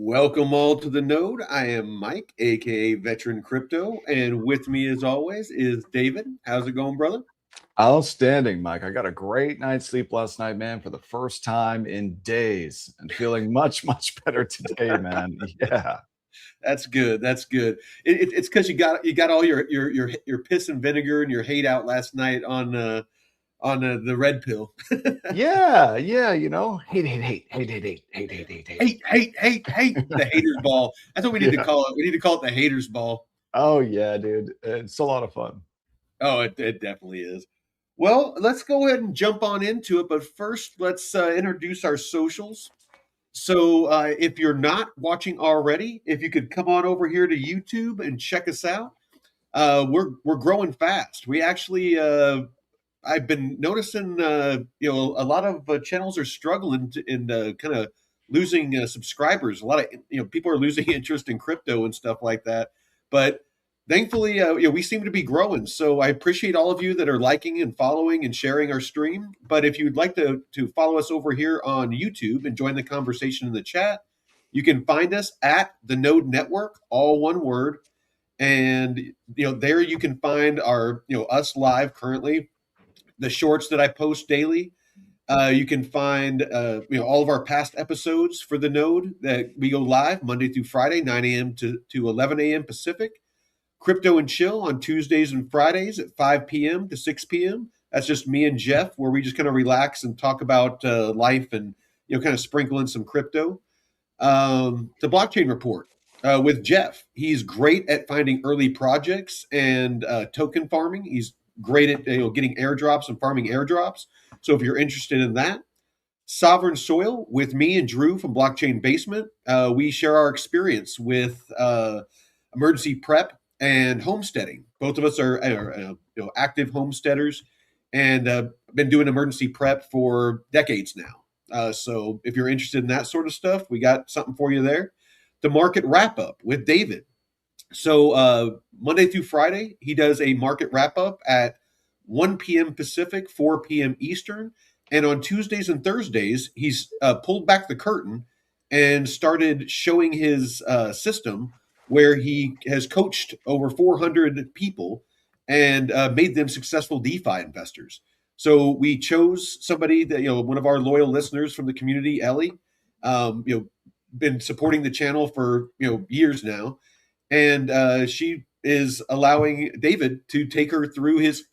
Welcome all to the node. I am Mike, aka Veteran Crypto, and with me as always is David. How's it going, brother? Outstanding, Mike. I got a great night's sleep last night, man, for the first time in days, and feeling much, much better today, man. Yeah. That's good. That's good. It's because you got all your piss and vinegar and your hate out last night on the red pill. Yeah, hate. Hate the haters ball. That's what we need to Yeah. call it. We need to call it the haters ball. Oh yeah, dude. It's a lot of fun. Oh, it definitely is. Well, let's go ahead and jump on into it. But first, let's introduce our socials. So, if you're not watching already, if you could come on over here to YouTube and check us out, we're growing fast. We actually, I've been noticing, a lot of channels are struggling and kind of losing subscribers. A lot of people are losing interest in crypto and stuff like that. But thankfully, we seem to be growing. So I appreciate all of you that are liking and following and sharing our stream. But if you'd like to follow us over here on YouTube and join the conversation in the chat, you can find us at the Node Network, all one word. And there you can find our us live currently, the shorts that I post daily. You can find all of our past episodes for the Node that we go live Monday through Friday, 9 a.m. to 11 a.m. Pacific. Crypto and Chill on Tuesdays and Fridays at 5 p.m. to 6 p.m. That's just me and Jeff, where we just kind of relax and talk about life and kind of sprinkle in some crypto. The Blockchain Report with Jeff. He's great at finding early projects and token farming. He's great at getting airdrops and farming airdrops. So if you're interested in that, Sovereign Soil with me and Drew from Blockchain Basement. We share our experience with emergency prep and homesteading. Both of us are active homesteaders and been doing emergency prep for decades now. So if you're interested in that sort of stuff, we got something for you there. The market wrap up with David. So Monday through Friday, he does a market wrap up at 1 p.m. Pacific, 4 p.m. Eastern. And on Tuesdays and Thursdays, he's pulled back the curtain and started showing his system where he has coached over 400 people and made them successful DeFi investors. So we chose somebody that, one of our loyal listeners from the community, Ellie, been supporting the channel for, years now. And she is allowing David to take her through his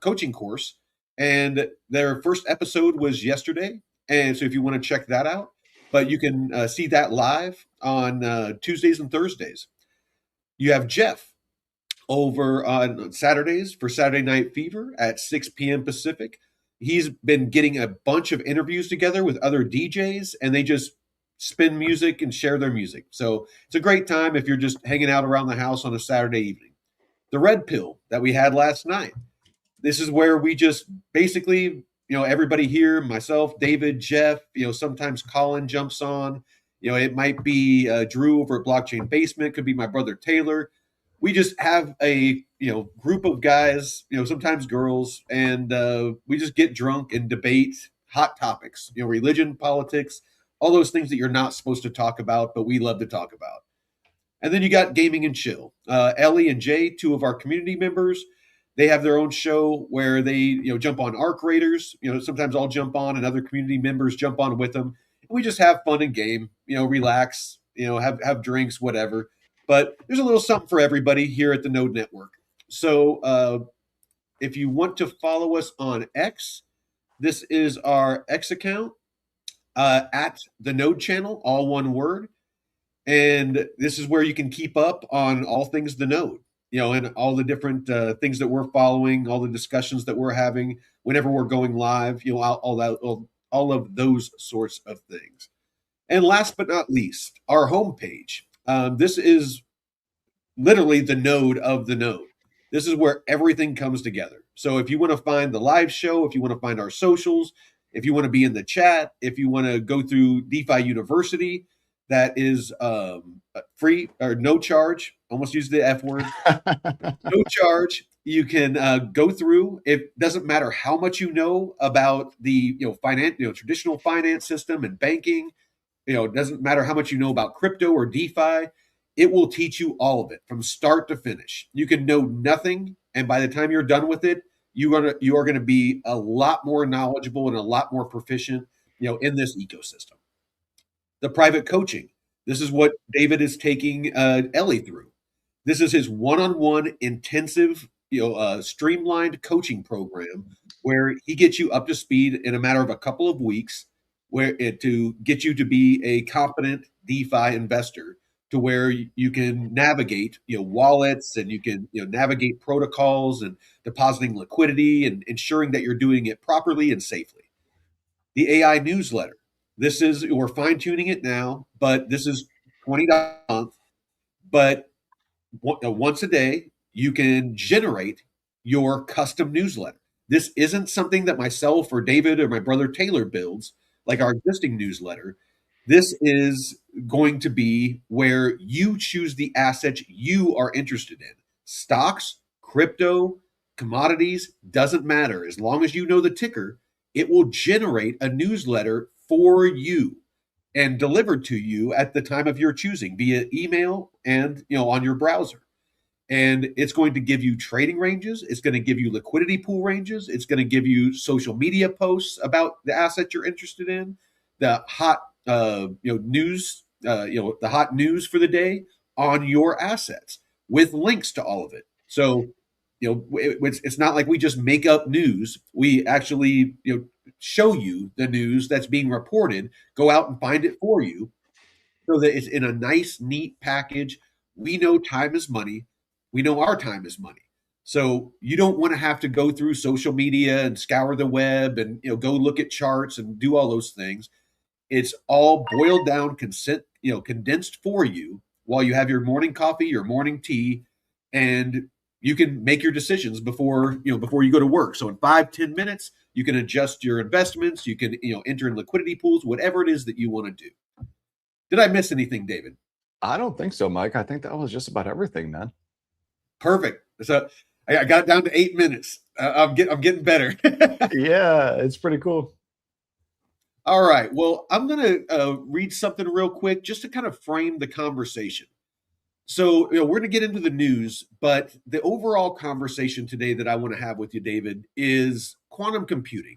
coaching course. And their first episode was yesterday. And so if you want to check that out, but you can see that live on Tuesdays and Thursdays. You have Jeff over on Saturdays for Saturday Night Fever at 6 p.m. Pacific. He's been getting a bunch of interviews together with other DJs, and they just spin music and share their music. So it's a great time if you're just hanging out around the house on a Saturday evening. The Red Pill that we had last night. This is where we just basically, everybody here, myself, David, Jeff, sometimes Colin jumps on. It might be Drew over at Blockchain Basement, could be my brother Taylor. We just have a group of guys, sometimes girls, and we just get drunk and debate hot topics, religion, politics, all those things that you're not supposed to talk about, but we love to talk about. And then you got Gaming and Chill. Ellie and Jay, two of our community members, they have their own show where they jump on Arc Raiders. Sometimes I'll jump on and other community members jump on with them. We just have fun and game, relax, have drinks, whatever. But there's a little something for everybody here at the Node Network. So if you want to follow us on X, this is our X account at the Node channel, all one word. And this is where you can keep up on all things the Node, and all the different things that we're following, all the discussions that we're having whenever we're going live, all of those sorts of things. And last but not least, our homepage. This is literally the node of the node. This is where everything comes together. So if you want to find the live show, if you want to find our socials, if you want to be in the chat, if you want to go through DeFi University, that is free or no charge. Almost used the F word. No charge. You can go through. It doesn't matter how much you know about the traditional finance system and banking. it doesn't matter how much you know about crypto or DeFi, it will teach you all of it from start to finish. You can know nothing, and by the time you're done with it, you are gonna be a lot more knowledgeable and a lot more proficient, in this ecosystem. The private coaching. This is what David is taking Ellie through. This is his one-on-one intensive, streamlined coaching program where he gets you up to speed in a matter of a couple of weeks, to get you to be a competent DeFi investor, to where you can navigate, wallets, and you can, navigate protocols and depositing liquidity and ensuring that you're doing it properly and safely. The AI newsletter. We're fine tuning it now, but this is $20 a month. But once a day, you can generate your custom newsletter. This isn't something that myself or David or my brother Taylor builds, like our existing newsletter. This is going to be where you choose the assets you are interested in. Stocks, crypto, commodities, doesn't matter. As long as you know the ticker, it will generate a newsletter for you and delivered to you at the time of your choosing via email and on your browser. And it's going to give you trading ranges, it's going to give you liquidity pool ranges, it's going to give you social media posts about the asset you're interested in, the hot news, the hot news for the day on your assets with links to all of it. So it's not like we just make up news. We actually show you the news that's being reported, go out and find it for you, so that it's in a nice, neat package. We know time is money. We know our time is money. So you don't want to have to go through social media and scour the web and go look at charts and do all those things. It's all boiled down, condensed for you while you have your morning coffee, your morning tea, and you can make your decisions before you go to work. So in 5-10 minutes, you can adjust your investments. You can enter in liquidity pools, whatever it is that you want to do. Did I miss anything, David? I don't think so, Mike. I think that was just about everything, man. Perfect. So I got it down to 8 minutes. I'm getting better. Yeah, it's pretty cool. All right. Well, I'm going to read something real quick just to kind of frame the conversation. So, we're going to get into the news, but the overall conversation today that I want to have with you, David, is quantum computing.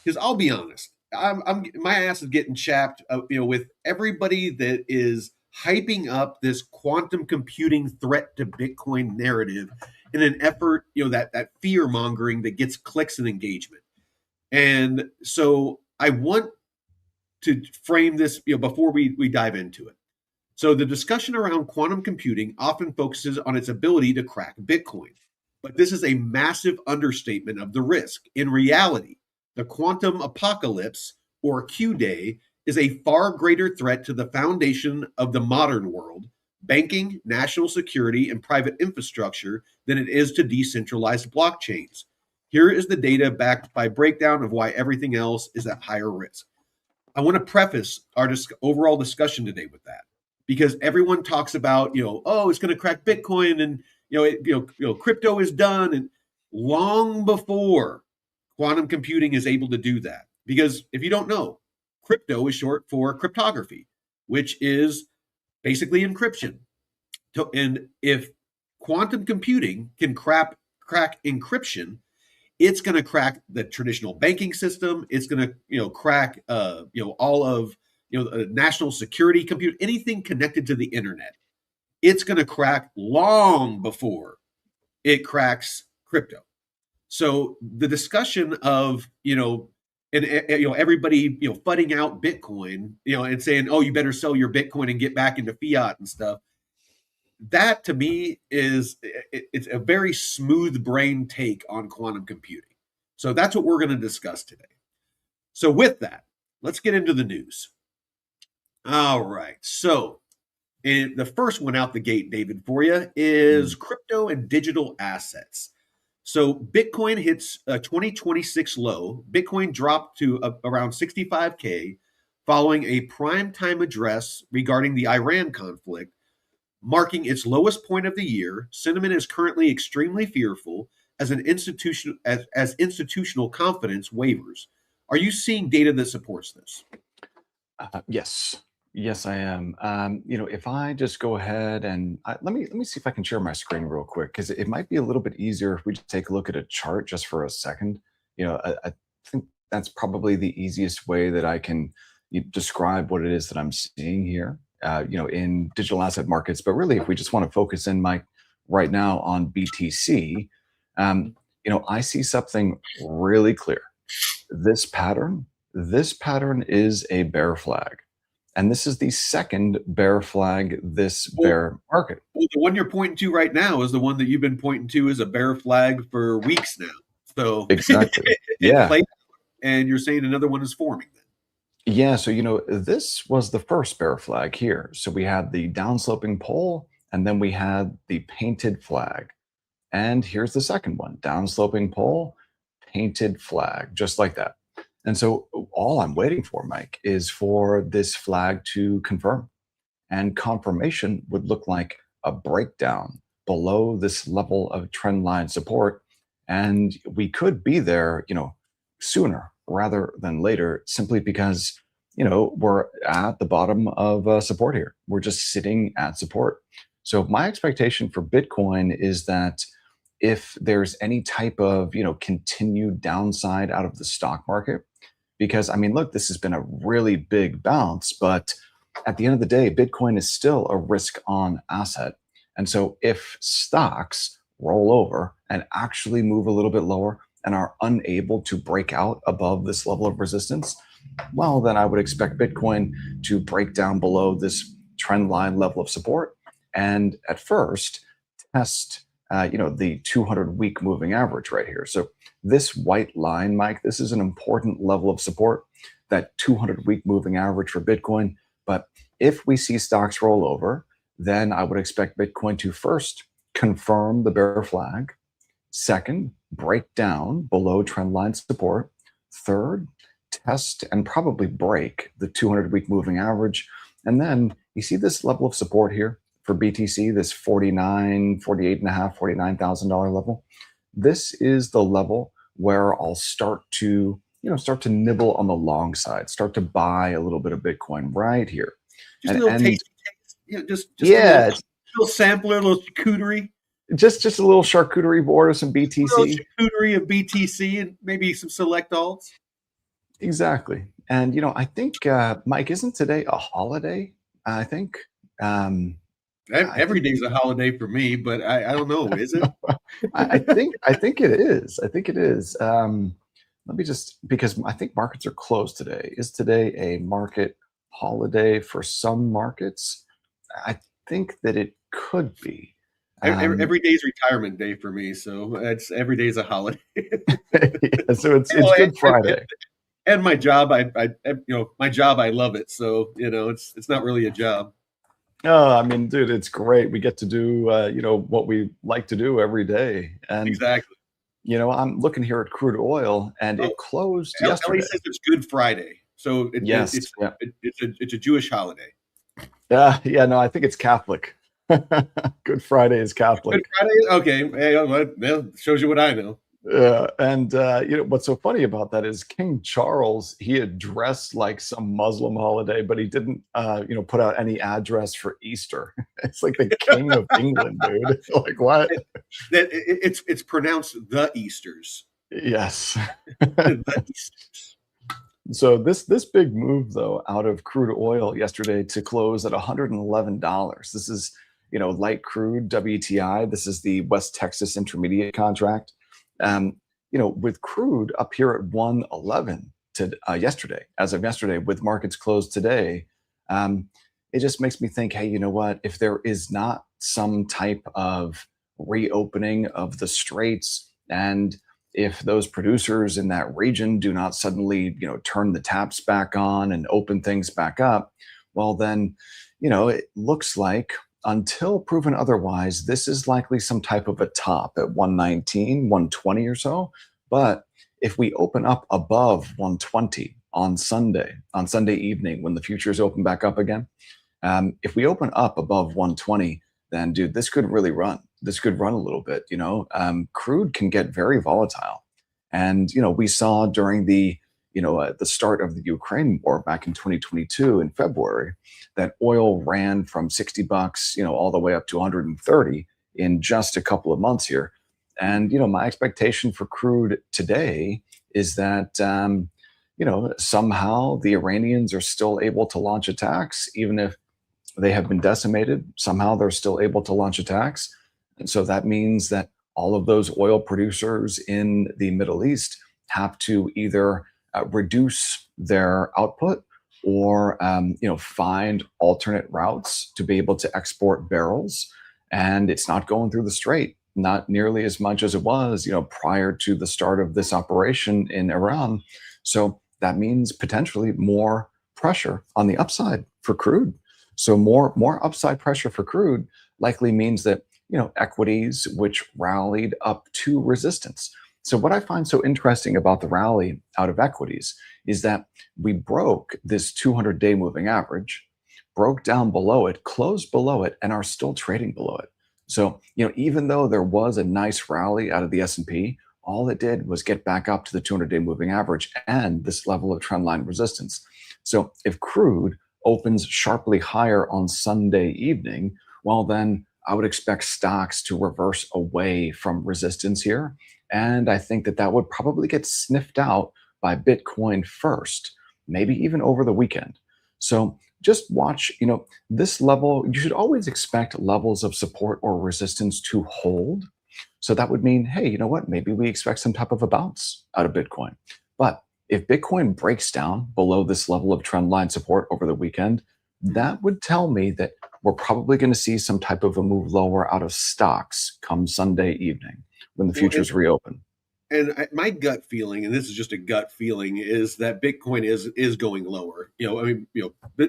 Because I'll be honest, my ass is getting chapped, with everybody that is hyping up this quantum computing threat to Bitcoin narrative in an effort, that fear mongering that gets clicks and engagement. And so I want to frame this, before we dive into it. So the discussion around quantum computing often focuses on its ability to crack Bitcoin. But this is a massive understatement of the risk. In reality, the quantum apocalypse, or Q-Day, is a far greater threat to the foundation of the modern world, banking, national security, and private infrastructure, than it is to decentralized blockchains. Here is the data backed by breakdown of why everything else is at higher risk. I want to preface our overall discussion today with that, because everyone talks about, oh, it's going to crack Bitcoin, and crypto is done, and long before quantum computing is able to do that. Because if you don't know, crypto is short for cryptography, which is basically encryption. And if quantum computing can crack encryption, it's going to crack the traditional banking system. It's going to crack all of national security compute, anything connected to the internet. It's going to crack long before it cracks crypto. So the discussion of everybody fudding out Bitcoin, and saying, oh, you better sell your Bitcoin and get back into fiat and stuff, that to me it's a very smooth brain take on quantum computing. So that's what we're going to discuss today. So with that, let's get into the news. All right. So the first one out the gate, David, for you is crypto and digital assets. So Bitcoin hits a 2026 low. Bitcoin dropped to around 65K following a prime time address regarding the Iran conflict, marking its lowest point of the year. Sentiment is currently extremely fearful as institutional confidence wavers. Are you seeing data that supports this? Yes. Yes, I am. If I just go ahead and let me see if I can share my screen real quick because it might be a little bit easier if we just take a look at a chart just for a second. I think that's probably the easiest way that I can describe what it is that I'm seeing here. In digital asset markets, but really, if we just want to focus in, Mike, right now on BTC, um, I see something really clear. This pattern, this pattern is a bear flag. And this is the second bear flag this Well, bear market. well, the one you're pointing to right now is the one that you've been pointing to as a bear flag for weeks now. So Exactly. it Yeah. played, and you're saying another one is forming. Then Yeah. So, this was the first bear flag here. So we had the downsloping pole, and then we had the painted flag. And here's the second one, downsloping pole, painted flag, just like that. And so all I'm waiting for, Mike, is for this flag to confirm. And confirmation would look like a breakdown below this level of trend line support. And we could be there, sooner rather than later, simply because, we're at the bottom of support here. We're just sitting at support. So my expectation for Bitcoin is that if there's any type of, continued downside out of the stock market, because I mean, look, this has been a really big bounce, but at the end of the day, Bitcoin is still a risk on asset. And so if stocks roll over and actually move a little bit lower and are unable to break out above this level of resistance, well, then I would expect Bitcoin to break down below this trend line level of support and at first test, the 200-week moving average right here. So this white line, Mike, this is an important level of support, that 200-week moving average for Bitcoin. But if we see stocks roll over, then I would expect Bitcoin to first confirm the bear flag, second, break down below trendline support, third, test and probably break the 200-week moving average. And then you see this level of support here for BTC, this 49, 48 and a half, $49,000 level. This is the level where I'll start to nibble on the long side, start to buy a little bit of Bitcoin right here. just a And, little and tasty taste, just a yeah, little sampler, a little charcuterie, just a little charcuterie board of some BTC. of BTC, and maybe some select alts. Exactly. And I think Mike, isn't today a holiday? I think. I Every think day's a holiday for me, but I don't know. Is it? I think it is. I think it is. Let me just, because I think markets are closed today. Is today a market holiday for some markets? I think that it could be. Um, Every day's retirement day for me, so it's every day's a holiday. yeah, so it's Oh, Good Friday. and my job, my job, I love it. So it's not really a job. Oh, I mean, dude, it's great. We get to do what we like to do every day. And Exactly. I'm looking here at crude oil, and Oh, it closed Ellie yesterday. says it's Good Friday, so Yes. Yeah. it's a Jewish holiday. Yeah. Yeah. No, I think it's Catholic. Good Friday is Good Catholic. Friday, okay. Hey, well, shows you what I know. Yeah, and what's so funny about that is King Charles, he had dressed like some Muslim holiday, but he didn't put out any address for Easter. It's like the King of England, dude. Like what? It's pronounced the Easters. Yes. The Easters. So this big move though out of crude oil yesterday to close at $111. This is light crude WTI. This is the West Texas Intermediate contract. With crude up here at 111 to yesterday, as of yesterday, with markets closed today, it just makes me think, hey, you know what? If there is not some type of reopening of the straits, and if those producers in that region do not suddenly, turn the taps back on and open things back up, well, then, it looks like until proven otherwise, this is likely some type of a top at 119, 120 or so. But if we open up above 120 on Sunday evening, when the futures open back up again, if we open up above 120, then dude, this could really run. This could run a little bit. Crude can get very volatile, and we saw during the at the start of the Ukraine war back in 2022 in February, that oil ran from 60 bucks, all the way up to 130 in just a couple of months here. And, my expectation for crude today is that, somehow the Iranians are still able to launch attacks, even if they have been decimated. Somehow they're still able to launch attacks. And so that means that all of those oil producers in the Middle East have to either reduce their output or find alternate routes to be able to export barrels. And it's not going through the strait, not nearly as much as it was prior to the start of this operation in Iran. So that means potentially more pressure on the upside for crude. So more upside pressure for crude likely means that equities which rallied up to resistance. So what I find so interesting about the rally out of equities is that we broke this 200-day moving average, broke down below it, closed below it, and are still trading below it. So even though there was a nice rally out of the S&P, all it did was get back up to the 200-day moving average and this level of trendline resistance. So if crude opens sharply higher on Sunday evening, well, then I would expect stocks to reverse away from resistance here. And I think that would probably get sniffed out by Bitcoin first, maybe even over the weekend. So just watch, this level, you should always expect levels of support or resistance to hold. So that would mean, hey, you know what? Maybe we expect some type of a bounce out of Bitcoin. But if Bitcoin breaks down below this level of trend line support over the weekend, that would tell me that we're probably going to see some type of a move lower out of stocks come Sunday evening when the futures reopen. And my gut feeling, and this is just a gut feeling, is that Bitcoin is going lower.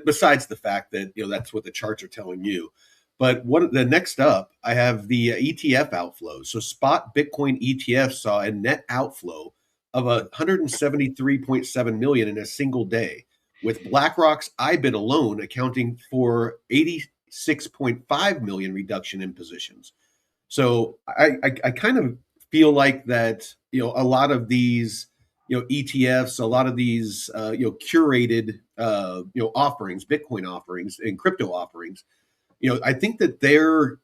Besides the fact that that's what the charts are telling you. But what the next up, I have the ETF outflows. So spot Bitcoin ETF saw a net outflow of 173.7 million in a single day, with BlackRock's IBIT alone accounting for 86.5 million reduction in positions. So I kind of feel like that a lot of these ETFs, a lot of these curated offerings, Bitcoin offerings and crypto offerings, I think that they're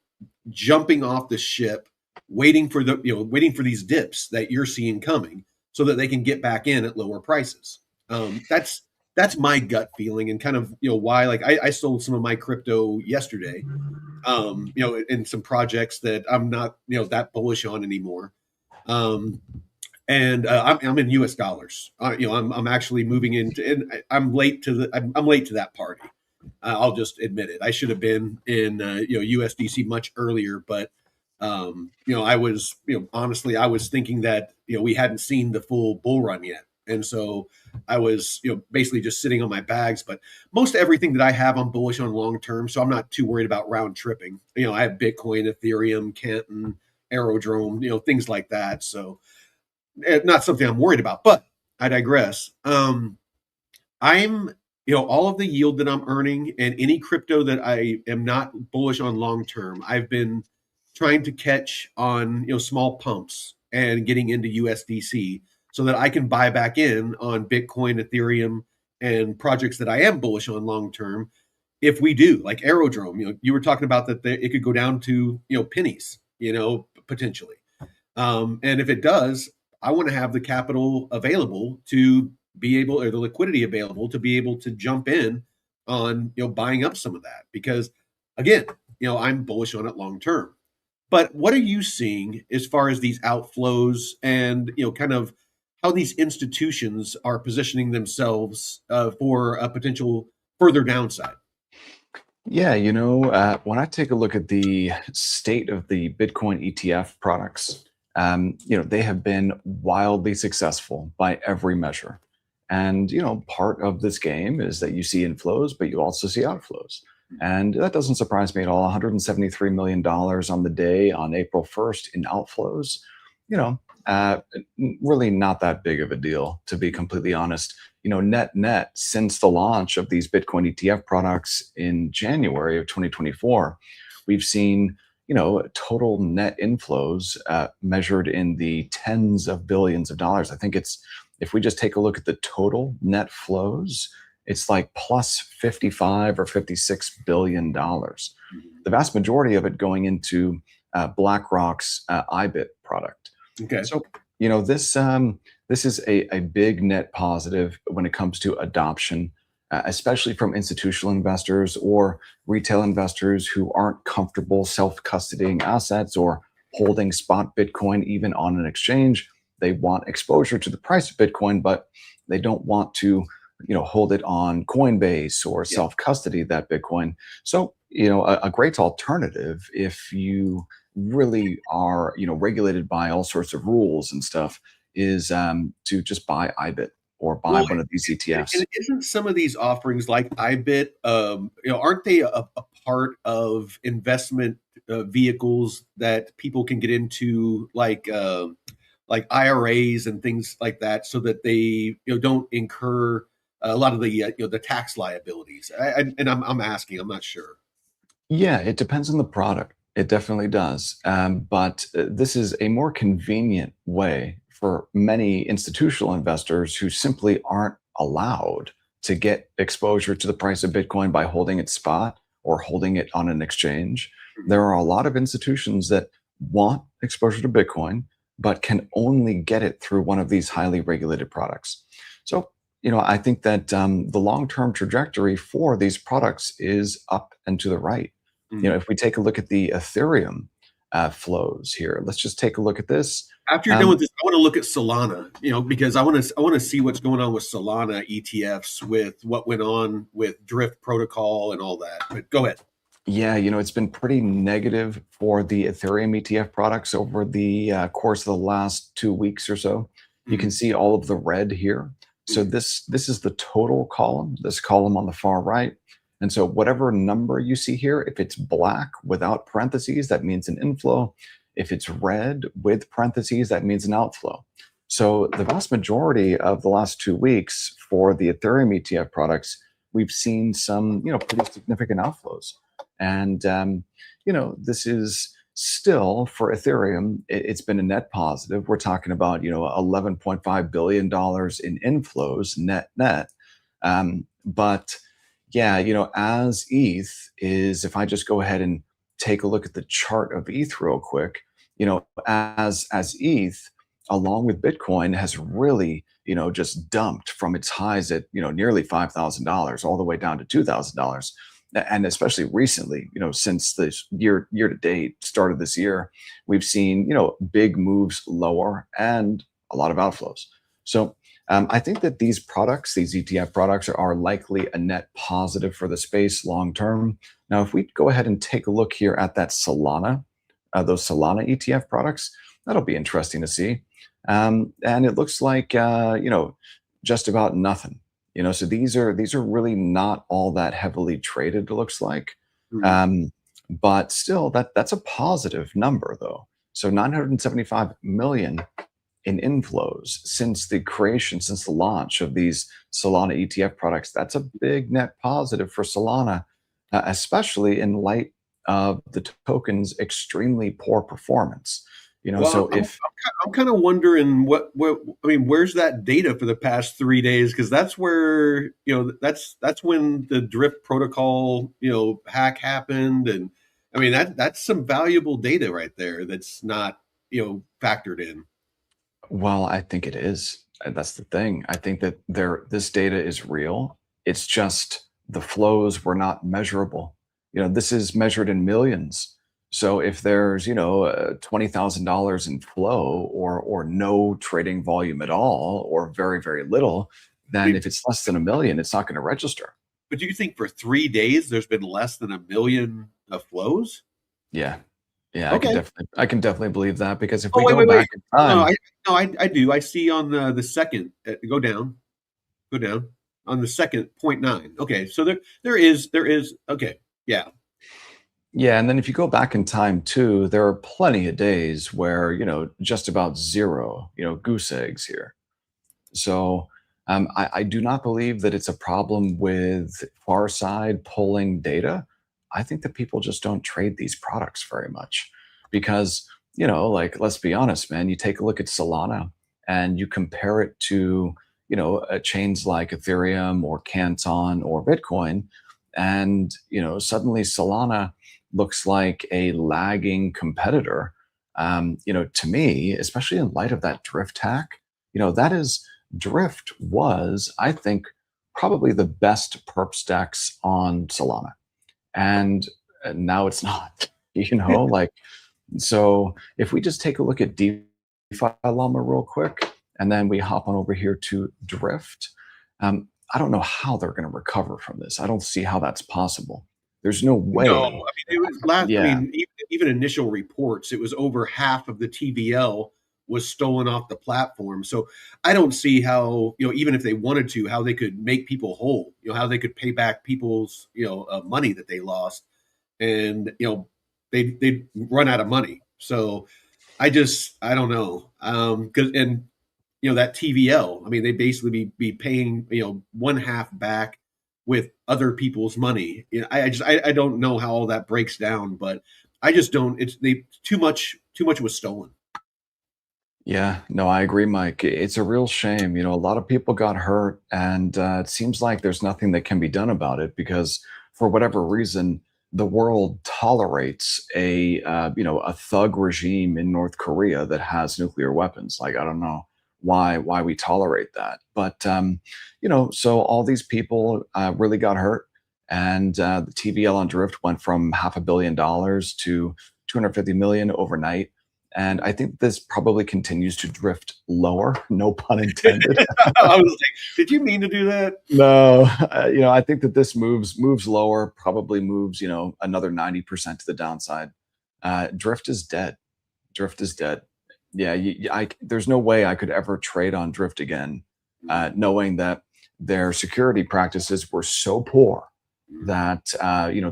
jumping off the ship, waiting for these dips that you're seeing coming, so that they can get back in at lower prices. That's my gut feeling, and kind of why, like, I sold some of my crypto yesterday, in some projects that I'm not that bullish on anymore. And I'm in U.S. dollars. I'm actually moving into, and I'm late to that party. I'll just admit it. I should have been in USDC much earlier, but I was honestly, I was thinking that we hadn't seen the full bull run yet, and so I was basically just sitting on my bags. But most everything that I have, I'm bullish on long term, so I'm not too worried about round tripping. I have Bitcoin, Ethereum, Canton, Aerodrome, things like that. So not something I'm worried about. But I digress. I'm all of the yield that I'm earning and any crypto that I am not bullish on long term, I've been trying to catch on small pumps and getting into USDC so that I can buy back in on Bitcoin, Ethereum, and projects that I am bullish on long term. If we do, like Aerodrome, you were talking about that it could go down to pennies, potentially. And if it does, I want to have the capital available to be able, or the liquidity available to be able to jump in on buying up some of that, because again, I'm bullish on it long term. But what are you seeing as far as these outflows and kind of how these institutions are positioning themselves for a potential further downside? Yeah, when I take a look at the state of the Bitcoin ETF products, they have been wildly successful by every measure. And, part of this game is that you see inflows, but you also see outflows. And that doesn't surprise me at all. $173 million on the day on April 1st in outflows, you know, uh, really not that big of a deal, to be completely honest. Net since the launch of these Bitcoin ETF products in January of 2024, we've seen, total net inflows measured in the tens of billions of dollars. I think it's if we just take a look at the total net flows, it's like plus 55 or $56 billion. Mhm. The vast majority of it going into BlackRock's IBIT product. Okay. So, this is a big net positive when it comes to adoption, especially from institutional investors or retail investors who aren't comfortable self-custodying assets or holding spot Bitcoin even on an exchange. They want exposure to the price of Bitcoin, but they don't want to, hold it on Coinbase or Yeah. self-custody that Bitcoin. So, a great alternative if you really are, regulated by all sorts of rules and stuff is to just buy IBIT or buy Well, one of these ETFs. and isn't some of these offerings like iBit, aren't they a part of investment vehicles that people can get into, like IRAs and things like that, so that they don't incur a lot of the the tax liabilities? And I'm asking, I'm not sure. Yeah, it depends on the product. It definitely does. But this is a more convenient way for many institutional investors who simply aren't allowed to get exposure to the price of Bitcoin by holding it spot or holding it on an exchange. Mhm. There are a lot of institutions that want exposure to Bitcoin, but can only get it through one of these highly regulated products. So, I think that the long term trajectory for these products is up and to the right. Mhm. If we take a look at the Ethereum flows here, let's just take a look at this. After you're done Um, with this, I want to look at Solana, because I want to see what's going on with Solana ETFs, with what went on with Drift Protocol and all that. But go ahead. yeah, it's been pretty negative for the Ethereum ETF products over the course of the last 2 weeks or so. You can Mhm. see all of the red here. So Mhm. this is the total column, this column on the far right. And so whatever number you see here, if it's black without parentheses, that means an inflow. If it's red with parentheses, that means an outflow. So the vast majority of the last 2 weeks for the Ethereum ETF products, we've seen some, pretty significant outflows. And, this is still for Ethereum, it's been a net positive. We're talking about, $11.5 billion in inflows net. But yeah, as ETH is, if I just go ahead and take a look at the chart of ETH real quick, as ETH, along with Bitcoin, has really, just dumped from its highs at, nearly $5,000 all the way down to $2,000. And especially recently, since this year to date, start of this year, we've seen, big moves lower and a lot of outflows. So I think that these products, these ETF products, are likely a net positive for the space long term. Now, if we go ahead and take a look here at that Solana, those Solana ETF products, that'll be interesting to see. And it looks like just about nothing. So these are really not all that heavily traded. It looks like, Mhm. um, but still that's a positive number though. So 975 million in inflows since the creation, since the launch of these Solana ETF products. That's a big net positive for Solana, especially in light of the token's extremely poor performance. Well, So if I'm kind of wondering what I mean. Where's that data for the past 3 days? Because that's where that's when the Drift Protocol hack happened, and I mean that's some valuable data right there that's not factored in. Well, I think it is. That's the thing. I think that this data is real. It's just the flows were not measurable. This is measured in millions. So if there's, $20,000 in flow or no trading volume at all or very, very little, I then mean, if it's less than a million, it's not going to register. but do you think for 3 days there's been less than 1 million of flows? Yeah. Yeah, Okay. I can definitely believe that because if Oh, we wait, go wait, wait. back in No, time, I do. I see on the second. Go down on the second point nine. Okay, so there is. Okay, yeah. yeah, and then if you go back in time too, there are plenty of days where, just about zero, goose eggs here. So I do not believe that it's a problem with far side pulling data. I think that people just don't trade these products very much because, like, let's be honest, man, you take a look at Solana. and you compare it to, chains like Ethereum or Canton or Bitcoin, and, suddenly Solana looks like a lagging competitor. To me, especially in light of that drift hack, that is drift was, I think, probably the best perp stacks on Solana. And now it's not, like, so if we just take a look at DeFi Llama real quick, and then we hop on over here to Drift, I don't know how they're going to recover from this. I don't see how that's possible. There's no No, I way. mean it was last. I Yeah. mean, even initial reports, it was over half of the TVL was stolen off the platform. So I don't see how, even if they wanted to, how they could make people whole. How they could pay back people's money that they lost, and they'd run out of money. So I don't know. Because and that TVL. I mean, they basically be paying one half back with other people's money. I don't know how all that breaks down, but I just don't. It's they too much was stolen. Yeah, no, I agree, Mike. It's a real shame. A lot of people got hurt, and it seems like there's nothing that can be done about it because, for whatever reason, the world tolerates a thug regime in North Korea that has nuclear weapons. Like, I don't know why we tolerate that, but so all these people really got hurt, and the TVL on Drift went from $500 million to 250 million overnight. And I think this probably continues to drift lower, no pun intended. I was like, did you mean to do that? No, I think that this moves lower, probably moves, another 90% to the downside. Drift is dead. Drift is dead. Yeah, there's no way I could ever trade on Drift again, knowing that their security practices were so poor that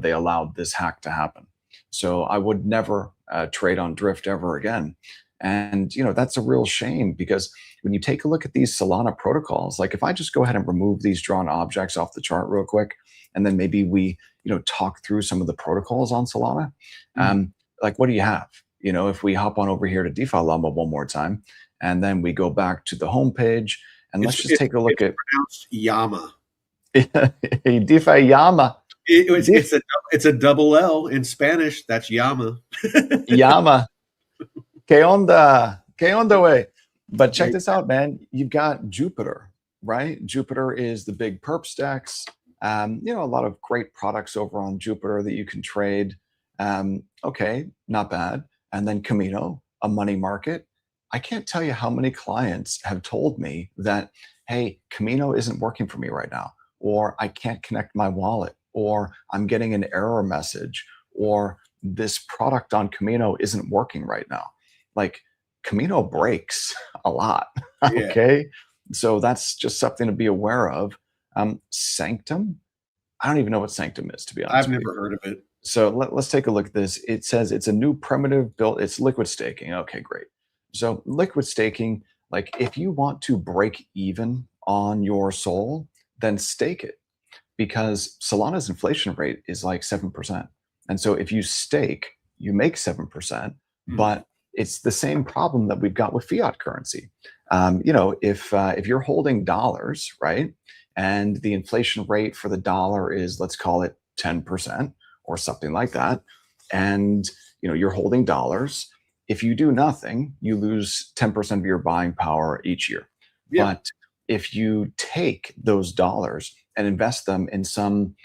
they allowed this hack to happen. So I would never trade on Drift ever again. And that's a real shame because when you take a look at these Solana protocols, like if I just go ahead and remove these drawn objects off the chart real quick, and then maybe we talk through some of the protocols on Solana, like what do you have? If we hop on over here to DeFi Llama one more time, and then we go back to the homepage, and let's just take a look it's at pronounced Yama. DeFi Llama. It's a double L in Spanish. That's Yama. Llama. Que onda? Que onda, way? But check this out, man. You've got Jupiter, right? Jupiter is the big perp stacks. A lot of great products over on Jupiter that you can trade. Okay, not bad. And then Camino, a money market. I can't tell you how many clients have told me that, hey, Camino isn't working for me right now, or I can't connect my wallet, or I'm getting an error message, or this product on Camino isn't working right now. Like Camino breaks a lot. Yeah. Okay. So that's just something to be aware of. Sanctum, I don't even know what Sanctum is, to be honest. I've never heard of it. So let's take a look at this. It says it's a new primitive built, it's liquid staking. Okay, great. So liquid staking, like if you want to break even on your soul, then stake it because Solana's inflation rate is like 7%. And so if you stake, you make 7%, but it's the same problem that we've got with fiat currency. If you're holding dollars, right, and the inflation rate for the dollar is, let's call it 10% or something like that, and you're holding dollars, if you do nothing, you lose 10% of your buying power each year. Yeah. But if you take those dollars and invest them in some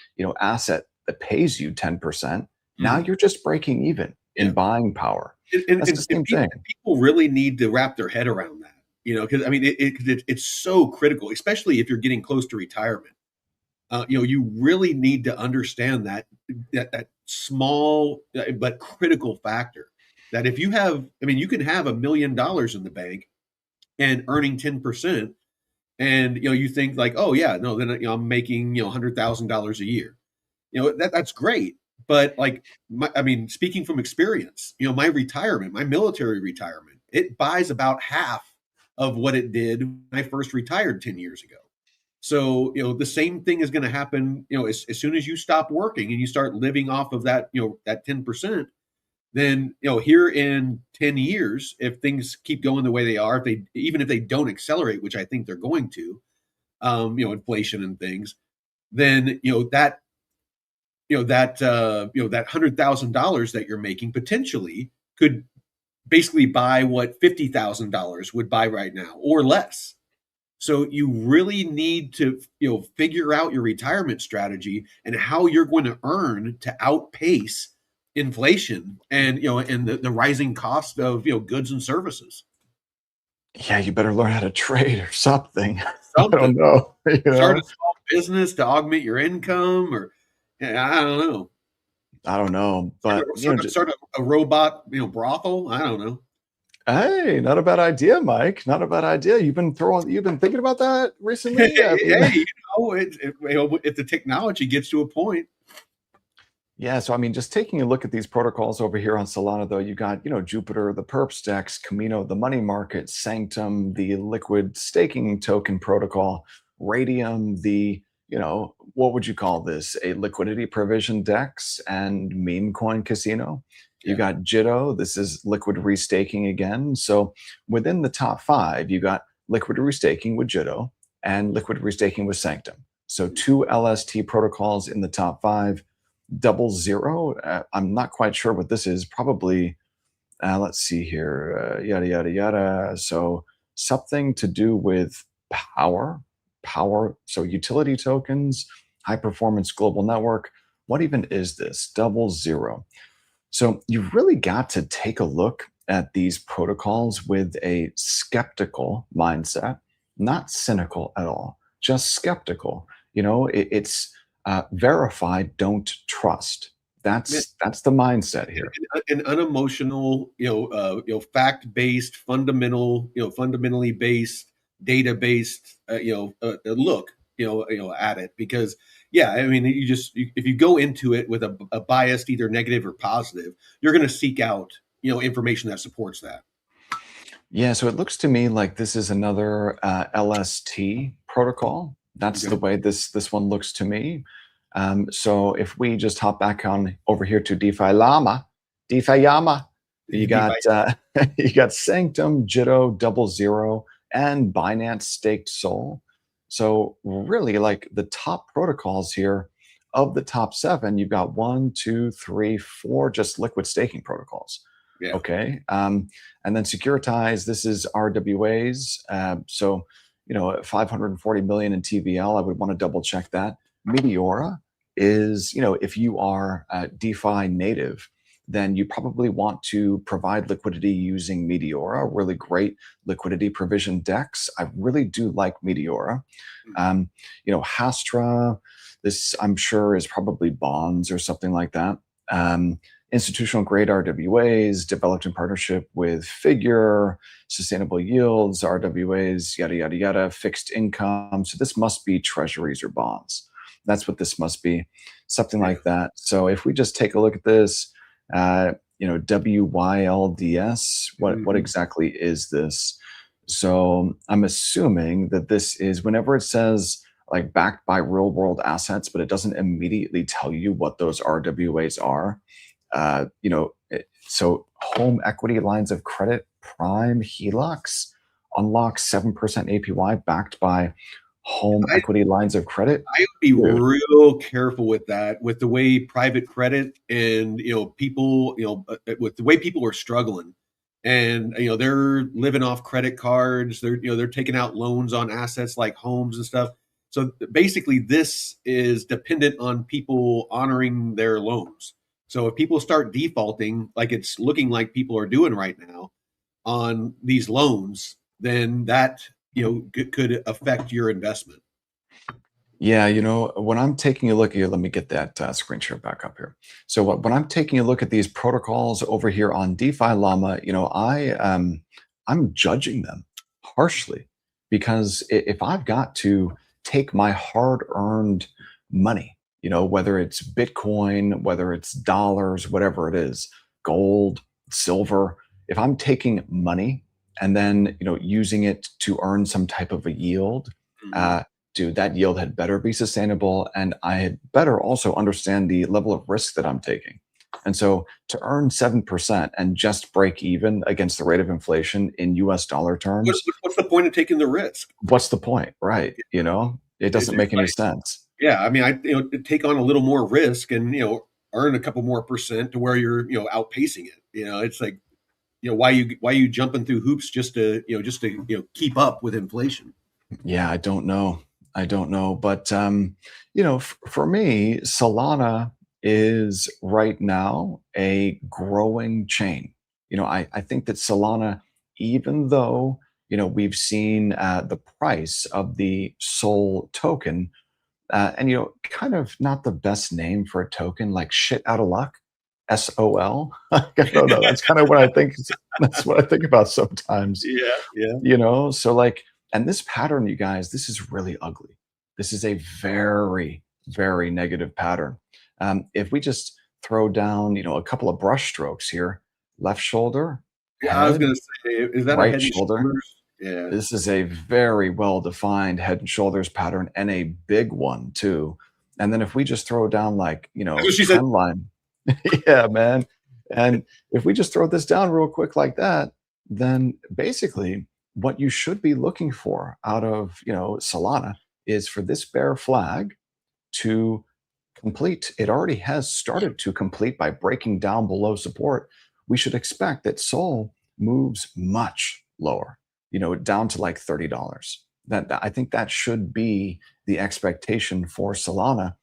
asset that pays you 10%, now you're just breaking even in buying power. That's the same thing. People really need to wrap their head around that, because I mean, it's so critical, especially if you're getting close to retirement. You really need to understand that small but critical factor. That if you have, I mean, you can have $1 million in the bank and earning 10%, and you think like, oh yeah, no, then I'm making $100,000 a year. That's great. But like, I mean, speaking from experience, my retirement, my military retirement, it buys about half of what it did when I first retired 10 years ago. So, the same thing is going to happen, as soon as you stop working and you start living off of that, that 10%, then here in 10 years, if things keep going the way they are, even if they don't accelerate, which I think they're going to, inflation and things, then that $100,000 that you're making potentially could basically buy what $50,000 would buy right now or less. So you really need to figure out your retirement strategy and how you're going to earn to outpace inflation and the rising cost of goods and services. Yeah, you better learn how to trade or something. I Something. don't know. Start a small business to augment your income, or I don't know. I don't know, but Start a robot brothel. I don't know. hey, not a bad idea, Mike. Not a bad idea. You've been thinking about that recently? I mean, Hey, if the technology gets to a point. yeah, so I mean, just taking a look at these protocols over here on Solana, though, you got, Jupiter, the Perps DEX, Camino, the money market, Sanctum, the liquid staking token protocol, Radium, the, what would you call this? A liquidity provision DEX, and meme coin casino. You Yeah. got Jitto. This is liquid restaking again. So within the top five, you got liquid restaking with Jitto and liquid restaking with Sanctum. So two LST protocols in the top five. 00. I'm not quite sure what this is. Probably, let's see here, yada, yada, yada. So something to do with power. So utility tokens, high performance global network. What even is this? 00. So you've really got to take a look at these protocols with a skeptical mindset, not cynical at all, just skeptical. It's verify, don't trust. That's the mindset here. An unemotional, fact-based, fundamentally based, data-based, look, at it. Because, yeah, I mean, if you go into it with a bias, either negative or positive, you're going to seek out, information that supports that. Yeah, so it looks to me like this is another LST protocol. That's Okay. the way this one looks to me. So if we just hop back on over here to DeFi Yama, you got you got Sanctum, Jitto, 00, and Binance Staked Sol. So really, like the top protocols here, of the top seven, you've got 1, 2, 3, 4 just liquid staking protocols. Yeah. Okay. And then Securitize, this is RWAs. So 540 million in TVL. I would want to double check that. Meteora is, if you are DeFi native, then you probably want to provide liquidity using Meteora, really great liquidity provision DEX. I really do like Meteora. Hastra, this I'm sure is probably bonds or something like that. Institutional grade RWAs developed in partnership with Figure, sustainable yields, RWAs, yada, yada, yada, fixed income. So this must be treasuries or bonds. That's what this must be, something like that. So if we just take a look at this, WYLDS, what exactly is this? So I'm assuming that this is whenever it says like backed by real world assets, but it doesn't immediately tell you what those RWAs are. So home equity lines of credit, prime HELOCs, unlock 7% APY backed by home equity lines of credit. I would be real careful with that, with the way private credit and people, with the way people are struggling, and they're living off credit cards. They're taking out loans on assets like homes and stuff. So basically, this is dependent on people honoring their loans. So if people start defaulting, like it's looking like people are doing right now on these loans, then that could affect your investment. Yeah, when I'm taking a look here, let me get that screen share back up here. So when I'm taking a look at these protocols over here on DeFi Llama, I'm judging them harshly, because if I've got to take my hard-earned money, whether it's Bitcoin, whether it's dollars, whatever it is, gold, silver, if I'm taking money and then using it to earn some type of a yield, dude, that yield had better be sustainable, and I had better also understand the level of risk that I'm taking. And so to earn 7% and just break even against the rate of inflation in US dollar terms, What's the point of taking the risk? what's the point? Right. You know, it It's, doesn't it's make any like, sense. yeah, I mean, take on a little more risk and earn a couple more percent to where you're outpacing it. It's like why you jumping through hoops just to keep up with inflation. Yeah, I don't know. I don't know. But, for me, Solana is right now a growing chain. I think that Solana, even though, we've seen the price of the Sol token, and, kind of not the best name for a token, like shit out of luck, SOL. I don't know. That's kind of what I think. That's what I think about sometimes. Yeah, yeah. So like, and this pattern, you guys, this is really ugly. This is a very, very negative pattern. If we just throw down, a couple of brush strokes here, left shoulder, Yeah, I was head, gonna say, is that a right Head and shoulder. Shoulders? Yeah. This is a very well defined head and shoulders pattern and a big one too. And then if we just throw down like, That's what she said. trend line, yeah, man. And if we just throw this down real quick like that, then basically what you should be looking for out of, Solana is for this bear flag to complete. It already has started to complete by breaking down below support. We should expect that Sol moves much lower, down to like $30. I think that should be the expectation for Solana,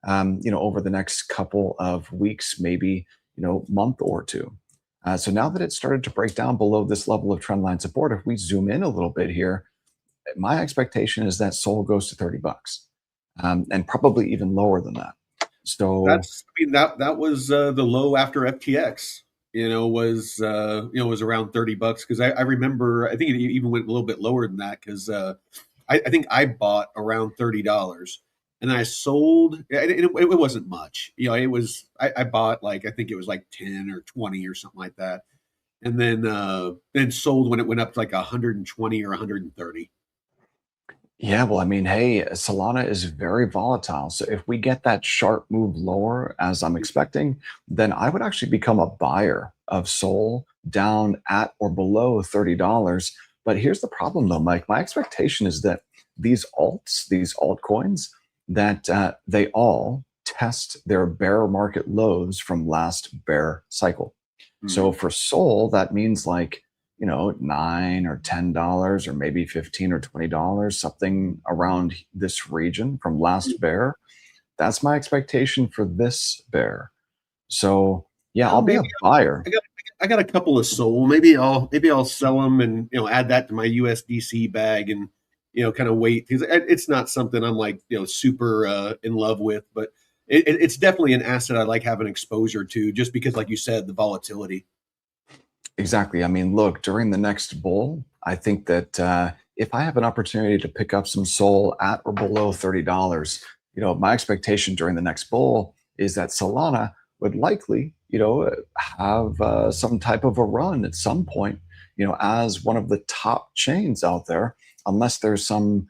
over the next couple of weeks, maybe, month or two. So now that it started to break down below this level of trendline support, if we zoom in a little bit here, my expectation is that Sol goes to $30, and probably even lower than that. So That was the low after FTX. Was around $30 because I remember I think it even went a little bit lower than that because I think I bought around $30 and I sold. It wasn't much. It was I bought like I think it was like 10 or 20 or something like that, and then sold when it went up to like 120 or 130. yeah, well, I mean, hey, Solana is very volatile. So if we get that sharp move lower, as I'm expecting, then I would actually become a buyer of Sol down at or below $30. But here's the problem, though, Mike. My expectation is that these alts, these altcoins, that they all test their bear market lows from last bear cycle. So Mhm. for Sol, that means like, $9 or $10 or maybe 15 or $20, something around this region from last bear. That's my expectation for this bear. So yeah, Well, I'll be maybe a buyer. I got a couple of Sol. Maybe I'll sell them and add that to my USDC bag and kind of wait because it's not something I'm like super in love with, but it's definitely an asset I like having exposure to just because, like you said, the volatility. Exactly. I mean, look, during the next bull, I think that if I have an opportunity to pick up some Sol at or below $30, my expectation during the next bull is that Solana would likely, have some type of a run at some point, as one of the top chains out there, unless there's some,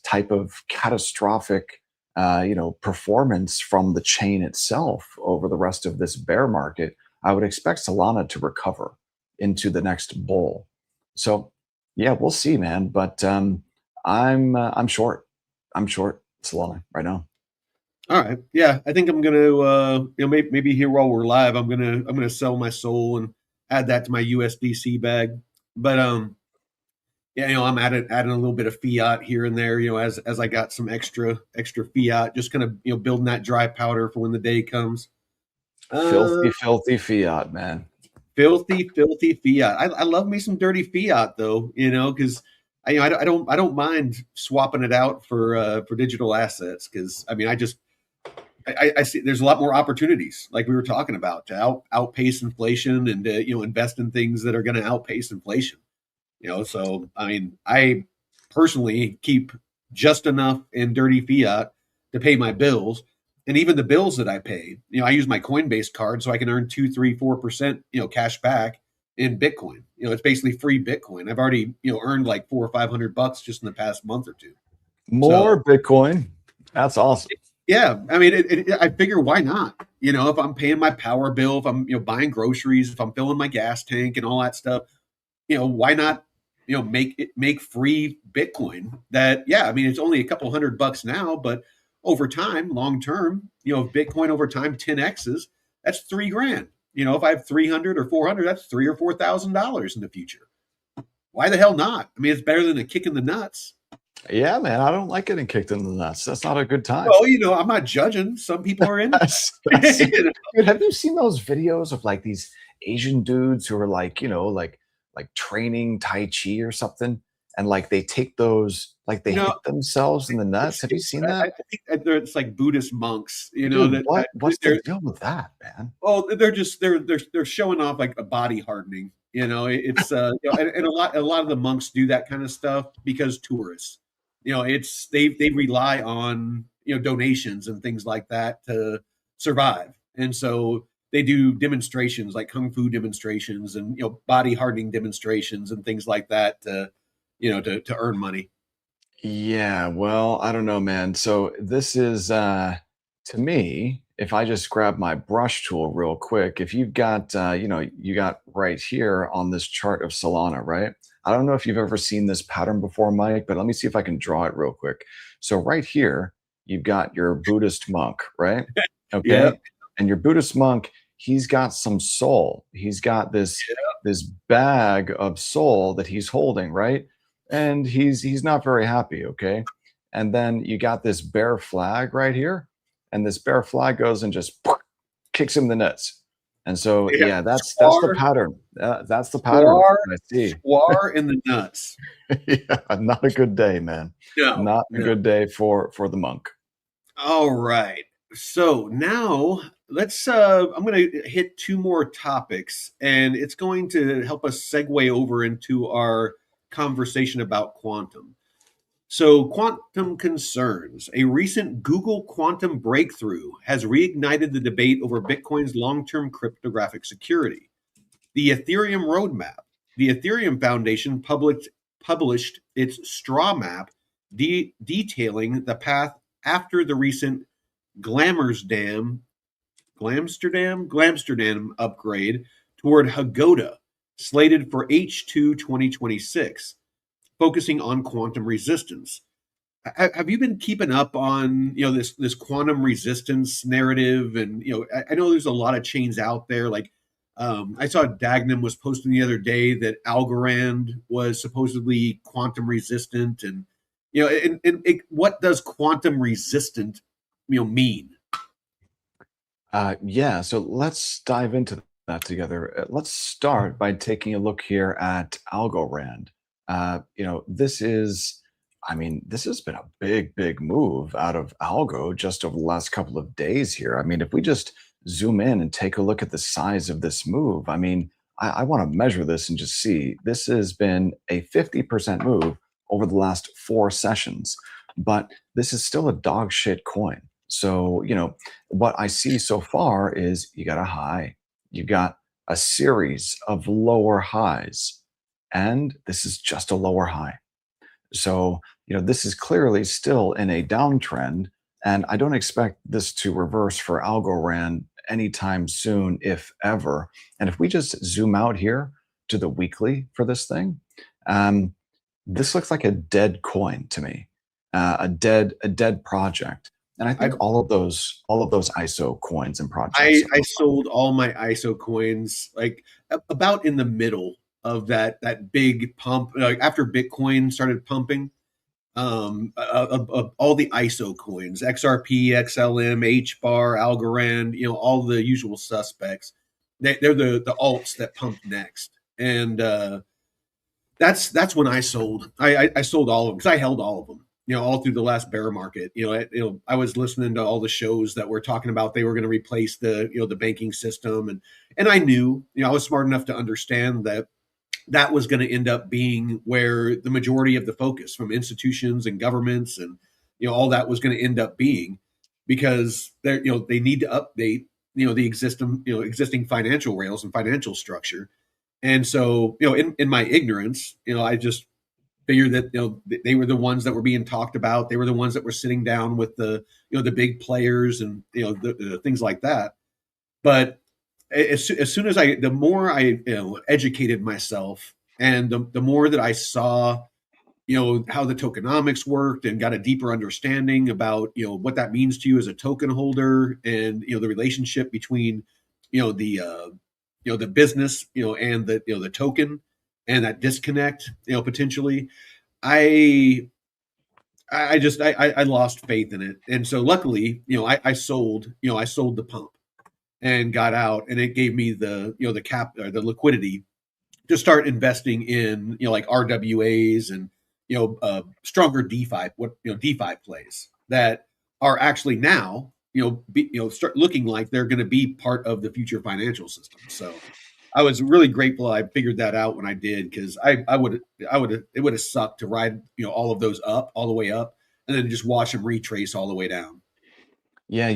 type of catastrophic, performance from the chain itself over the rest of this bear market. I would expect Solana to recover into the next bull. So yeah, we'll see, man. But I'm short. I'm short Solana right now. All right, yeah, I think I'm gonna maybe here while we're live, I'm gonna sell my Sol and add that to my USDC bag, but yeah, I'm adding a little bit of fiat here and there, as I got some extra fiat, just kind of building that dry powder for when the day comes. Uh, Filthy, filthy fiat, man. filthy fiat. I love me some dirty fiat though, because I don't mind swapping it out for digital assets because I mean I see there's a lot more opportunities like we were talking about to outpace inflation and to invest in things that are going to outpace inflation. So I mean, I personally keep just enough in dirty fiat to pay my bills, and even the bills that I pay, I use my Coinbase card so I can earn 2, 3, 4%, cash back in Bitcoin. It's basically free Bitcoin. I've already earned like 400 or 500 bucks just in the past month or two. So More Bitcoin. That's awesome. yeah, I mean, I figure why not? if I'm paying my power bill, if I'm buying groceries, if I'm filling my gas tank and all that stuff, why not make free Bitcoin? That, yeah, I mean, it's only a couple $100 now, but over time, long term, if Bitcoin over time 10x's, that's 3 grand. If I have 300 or 400, that's $3,000 or $4,000 in the future. Why the hell not? I mean, it's better than a kick in the nuts. Yeah, man, I don't like getting kicked in the nuts. That's not a good time. Well, I'm not judging. Some people are into that. Dude, have you seen those videos of like these Asian dudes who are like, like training Tai Chi or something? And like they take those, like they hit themselves in the nuts. Have you seen that? I think it's like Buddhist monks, Dude, what's the deal with that, man? Oh, they're showing off like a body hardening. It's and a lot of the monks do that kind of stuff because tourists. It's they rely on donations and things like that to survive, and so they do demonstrations like kung fu demonstrations and body hardening demonstrations and things like that to to earn money. Yeah, well, I don't know, man. So this is to me, if I just grab my brush tool real quick, if you've got you got right here on this chart of Solana, right? I don't know if you've ever seen this pattern before, Mike, but let me see if I can draw it real quick. So right here, you've got your Buddhist monk, right? Yeah, Okay. And your Buddhist monk, he's got some soul. He's got this bag of soul that he's holding, right? And he's not very happy, okay? And then you got this bear flag right here, and this bear flag goes and just kicks him in the nuts. And so yeah. yeah, that's the Squar, pattern. That's the pattern squar, I see. squar in the nuts. Yeah, not a good day, man. No, Not a no. good day for the monk. All right. So now let's I'm going to hit two more topics, and it's going to help us segue over into our conversation about quantum. So, quantum concerns. A recent Google quantum breakthrough has reignited the debate over Bitcoin's long-term cryptographic security. The Ethereum roadmap. The Ethereum Foundation published its straw map detailing the path after the recent Glamsterdam upgrade toward Hagoda, slated for H2 2026, focusing on quantum resistance. Have you been keeping up on this quantum resistance narrative? And I know there's a lot of chains out there. Like I saw Dagnum was posting the other day that Algorand was supposedly quantum resistant, and what does quantum resistant mean? Yeah, so let's dive into that together. Let's start by taking a look here at Algorand. This is, I mean, this has been a big, big move out of Algo just over the last couple of days here. I mean, if we just zoom in and take a look at the size of this move, I mean, I want to measure this and just see this has been a 50% move over the last 4 sessions, but this is still a dog shit coin. So, what I see so far is you got a high, you got a series of lower highs, and this is just a lower high. So, this is clearly still in a downtrend, and I don't expect this to reverse for Algorand anytime soon, if ever. And if we just zoom out here to the weekly for this thing, um, this looks like a dead coin to me, a dead project. And I think I all of those ISO coins and projects. I sold all my ISO coins like about in the middle of that big pump, like after Bitcoin started pumping. All the ISO coins, XRP, XLM, HBAR, Algorand, all the usual suspects. They're the alts that pumped next, and that's when I sold. I sold all of them because I held all of them. All through the last bear market. I was listening to all the shows that were talking about they were going to replace the banking system, and I knew, I was smart enough to understand that that was going to end up being where the majority of the focus from institutions and governments and all that was going to end up being, because they need to update the existing financial rails and financial structure. And so in my ignorance, I just figured that they were the ones that were being talked about. They were the ones that were sitting down with the the big players and the things like that. But as soon as the more I educated myself, and the more that I saw how the tokenomics worked and got a deeper understanding about what that means to you as a token holder, and the relationship between the business and the token, and that disconnect potentially, I I lost faith in it. And so luckily I sold the pump and got out, and it gave me the cap, or the liquidity, to start investing in like RWAs, and stronger DeFi, DeFi plays that are actually now start looking like they're going to be part of the future financial system. So I was really grateful I figured that out when I did, because I would it would have sucked to ride all of those up all the way up, and then just watch them retrace all the way down. Yeah,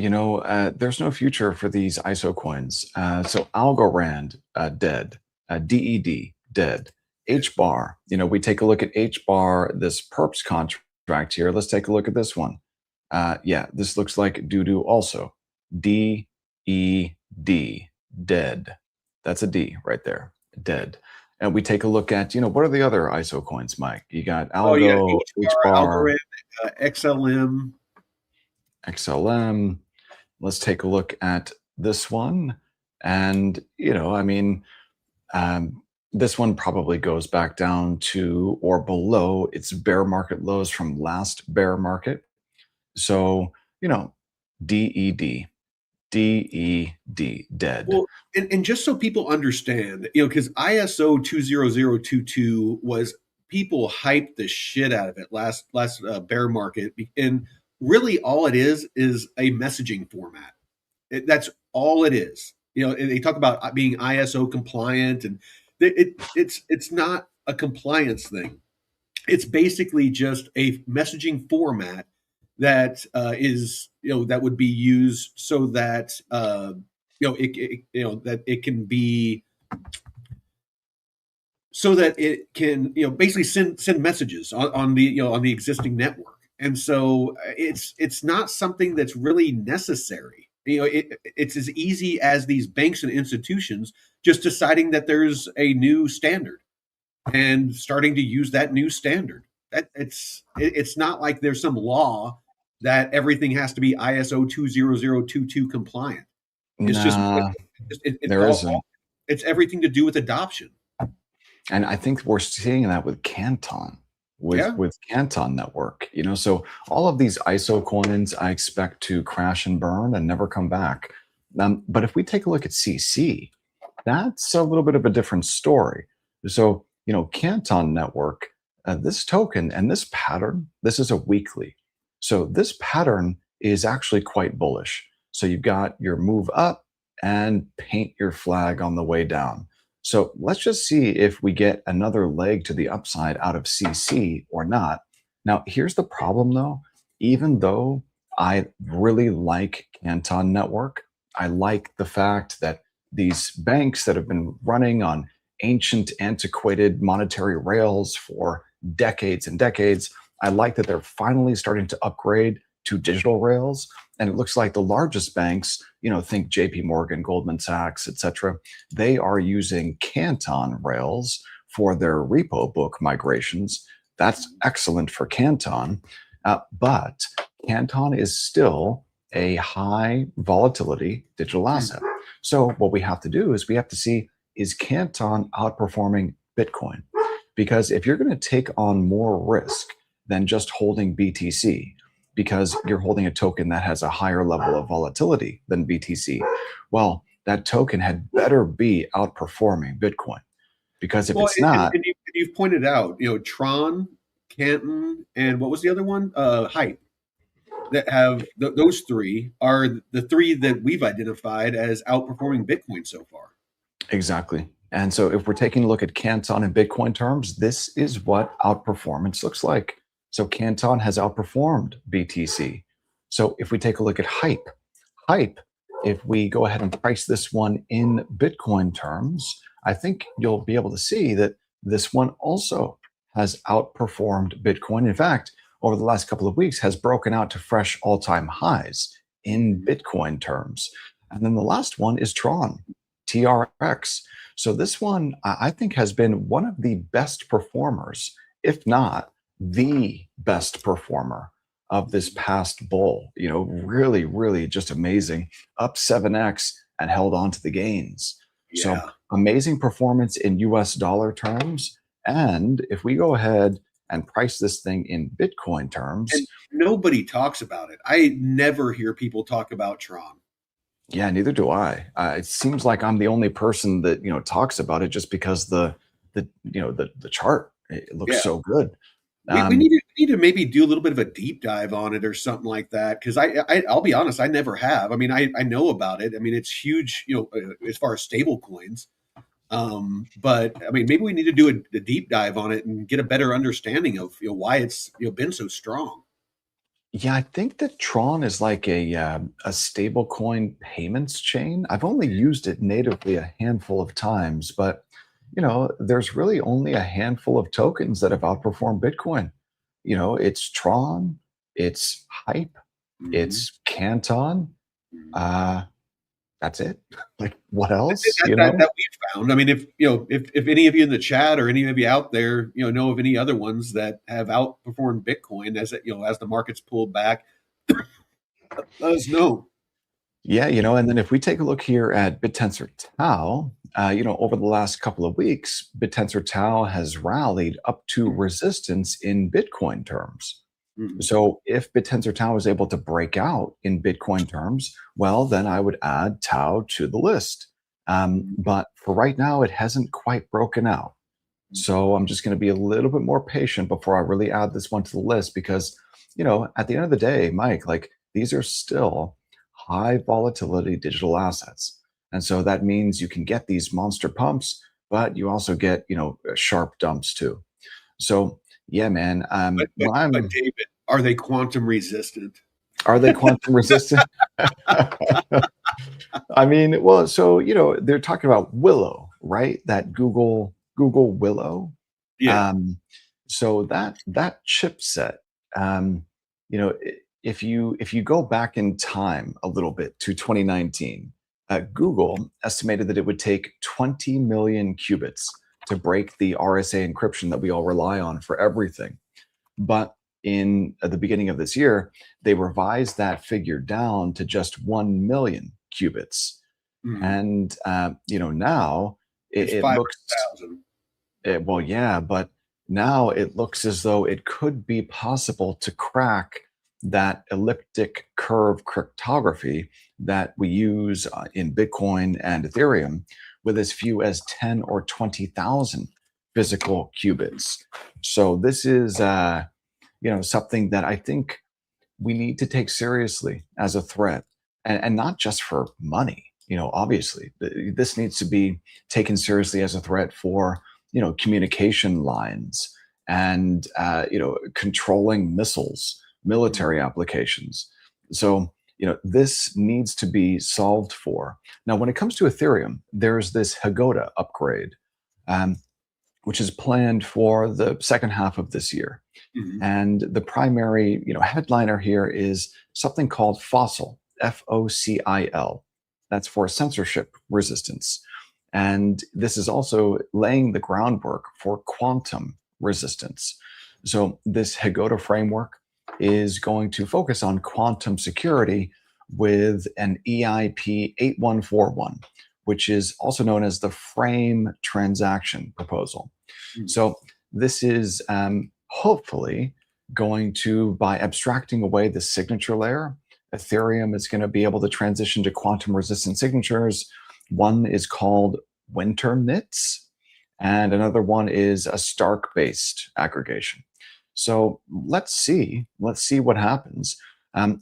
there's no future for these ISO coins. So Algorand, dead. DED, dead. Yeah. H bar, we take a look at H bar, this perps contract here. Let's take a look at this one. Yeah, this looks like doo doo also. DED, dead. That's a D right there, dead. And we take a look at, what are the other ISO coins, Mike? You got Oh yeah, Algo, H HBAR, bar, Algorand, XLM. XLM. Let's take a look at this one. And, um, this one probably goes back down to or below its bear market lows from last bear market. So, DED, DED, dead. Well, and just so people understand, because ISO 20022 was, people hyped the shit out of it last bear market, and really all it is a messaging format. That's all it is. And they talk about being ISO compliant, and it's not a compliance thing. It's basically just a messaging format that is that would be used so that that it can be, so that it can basically send messages on the on the existing network. And so it's not something that's really necessary. It's as easy as these banks and institutions just deciding that there's a new standard and starting to use that new standard. That it's not like there's some law that everything has to be ISO 20022 compliant. It's just Nah, it's there all, isn't. it's everything to do with adoption. And I think we're seeing that with Canton, Yeah. with Canton Network. So all of these ISO coins, I expect to crash and burn and never come back. But if we take a look at CC, that's a little bit of a different story. So Canton Network, this token and this pattern, this is a weekly. So this pattern is actually quite bullish. So you've got your move up and paint your flag on the way down. So let's just see if we get another leg to the upside out of CC or not. Now, here's the problem though. Even though I really like Canton Network, I like the fact that these banks that have been running on ancient, antiquated monetary rails for decades and decades, I like that they're finally starting to upgrade to digital rails. And it looks like the largest banks, think JP Morgan, Goldman Sachs, etc., they are using Canton rails for their repo book migrations. That's excellent for Canton. But Canton is still a high volatility digital asset. So what we have to do is we have to see, is Canton outperforming Bitcoin? Because if you're going to take on more risk than just holding BTC, because you're holding a token that has a higher level of volatility than BTC, well, that token had better be outperforming Bitcoin. Because if Well, it's not, you've pointed out, Tron, Canton, and what was the other one? Hype. That have those three are the three that we've identified as outperforming Bitcoin so far. exactly. And so if we're taking a look at Canton in Bitcoin terms, this is what outperformance looks like. So Canton has outperformed BTC. So if we take a look at Hype, if we go ahead and price this one in Bitcoin terms, I think you'll be able to see that this one also has outperformed Bitcoin. In fact, over the last couple of weeks has broken out to fresh all-time highs in Bitcoin terms. And then the last one is Tron, TRX. So this one I think has been one of the best performers, if not the best performer of this past bull. Really, really just amazing. Up 7x and held on to the gains. So Yeah. amazing performance in US dollar terms. And if we go ahead and price this thing in Bitcoin And terms, nobody talks about it. I never hear people talk about Tron. yeah, neither do I. It seems like I'm the only person that talks about it just because the chart it looks Yeah. so good. We Um, need to maybe do a little bit of a deep dive on it or something like that, because I'll be honest, I never have. I mean, I know about it. I mean, it's huge, as far as stable coins. But I mean, maybe we need to do a deep dive on it and get a better understanding of why it's been so strong. yeah, I think that Tron is like a stablecoin payments chain. I've only used it natively a handful of times, but there's really only a handful of tokens that have outperformed Bitcoin. It's Tron, it's Hype, Hmm. it's Canton. Uh, that's it. Like, what That's it, else? that we found. I mean, if any of you in the chat or any of you out there, know of any other ones that have outperformed Bitcoin as the markets pulled back, let us know. Yeah, and then if we take a look here at BitTensor Tau, over the last couple of weeks, BitTensor Tau has rallied up to resistance in Bitcoin terms. Mhm. So if BitTensor Tau is able to break out in Bitcoin terms, well, then I would add Tau to the list. But for right now, it hasn't quite broken out. So I'm just going to be a little bit more patient before I really add this one to the list because, at the end of the day, Mike, like these are still high volatility digital assets. And so that means you can get these monster pumps, but you also get, sharp dumps too. So yeah, man, But David, are they quantum resistant? are they quantum resistant? I mean, well, so they're talking about Willow, right? That Google Willow. Yeah. Um, so that chipset, um, if you go back in time a little bit to 2019, Google estimated that it would take 20 million qubits to break the RSA encryption that we all rely on for everything. But in at the beginning of this year, they revised that figure down to just 1 million qubits. Mhm. And, now It's it looks, 500,000. well, yeah, but now it looks as though it could be possible to crack that elliptic curve cryptography that we use in Bitcoin and Ethereum with as few as 10 or 20,000 physical qubits. So this is, something that I think we need to take seriously as a threat and not just for money. Obviously, this needs to be taken seriously as a threat for, communication lines and, controlling missiles, Mhm. military applications. So, this needs to be solved for. Now, when it comes to Ethereum, there's this Hagoda upgrade, um, which is planned for the second half of this year. Mhm. And the primary, headliner here is something called Fossil, FOCIL. That's for censorship resistance. And this is also laying the groundwork for quantum resistance. So this Hagoda framework is going to focus on quantum security with an EIP 8141, which is also known as the frame transaction proposal. Mhm. So this is hopefully going to, by abstracting away the signature layer, Ethereum is going to be able to transition to quantum resistant signatures. One is called winter knits, and another one is a Stark based aggregation. So let's see what happens.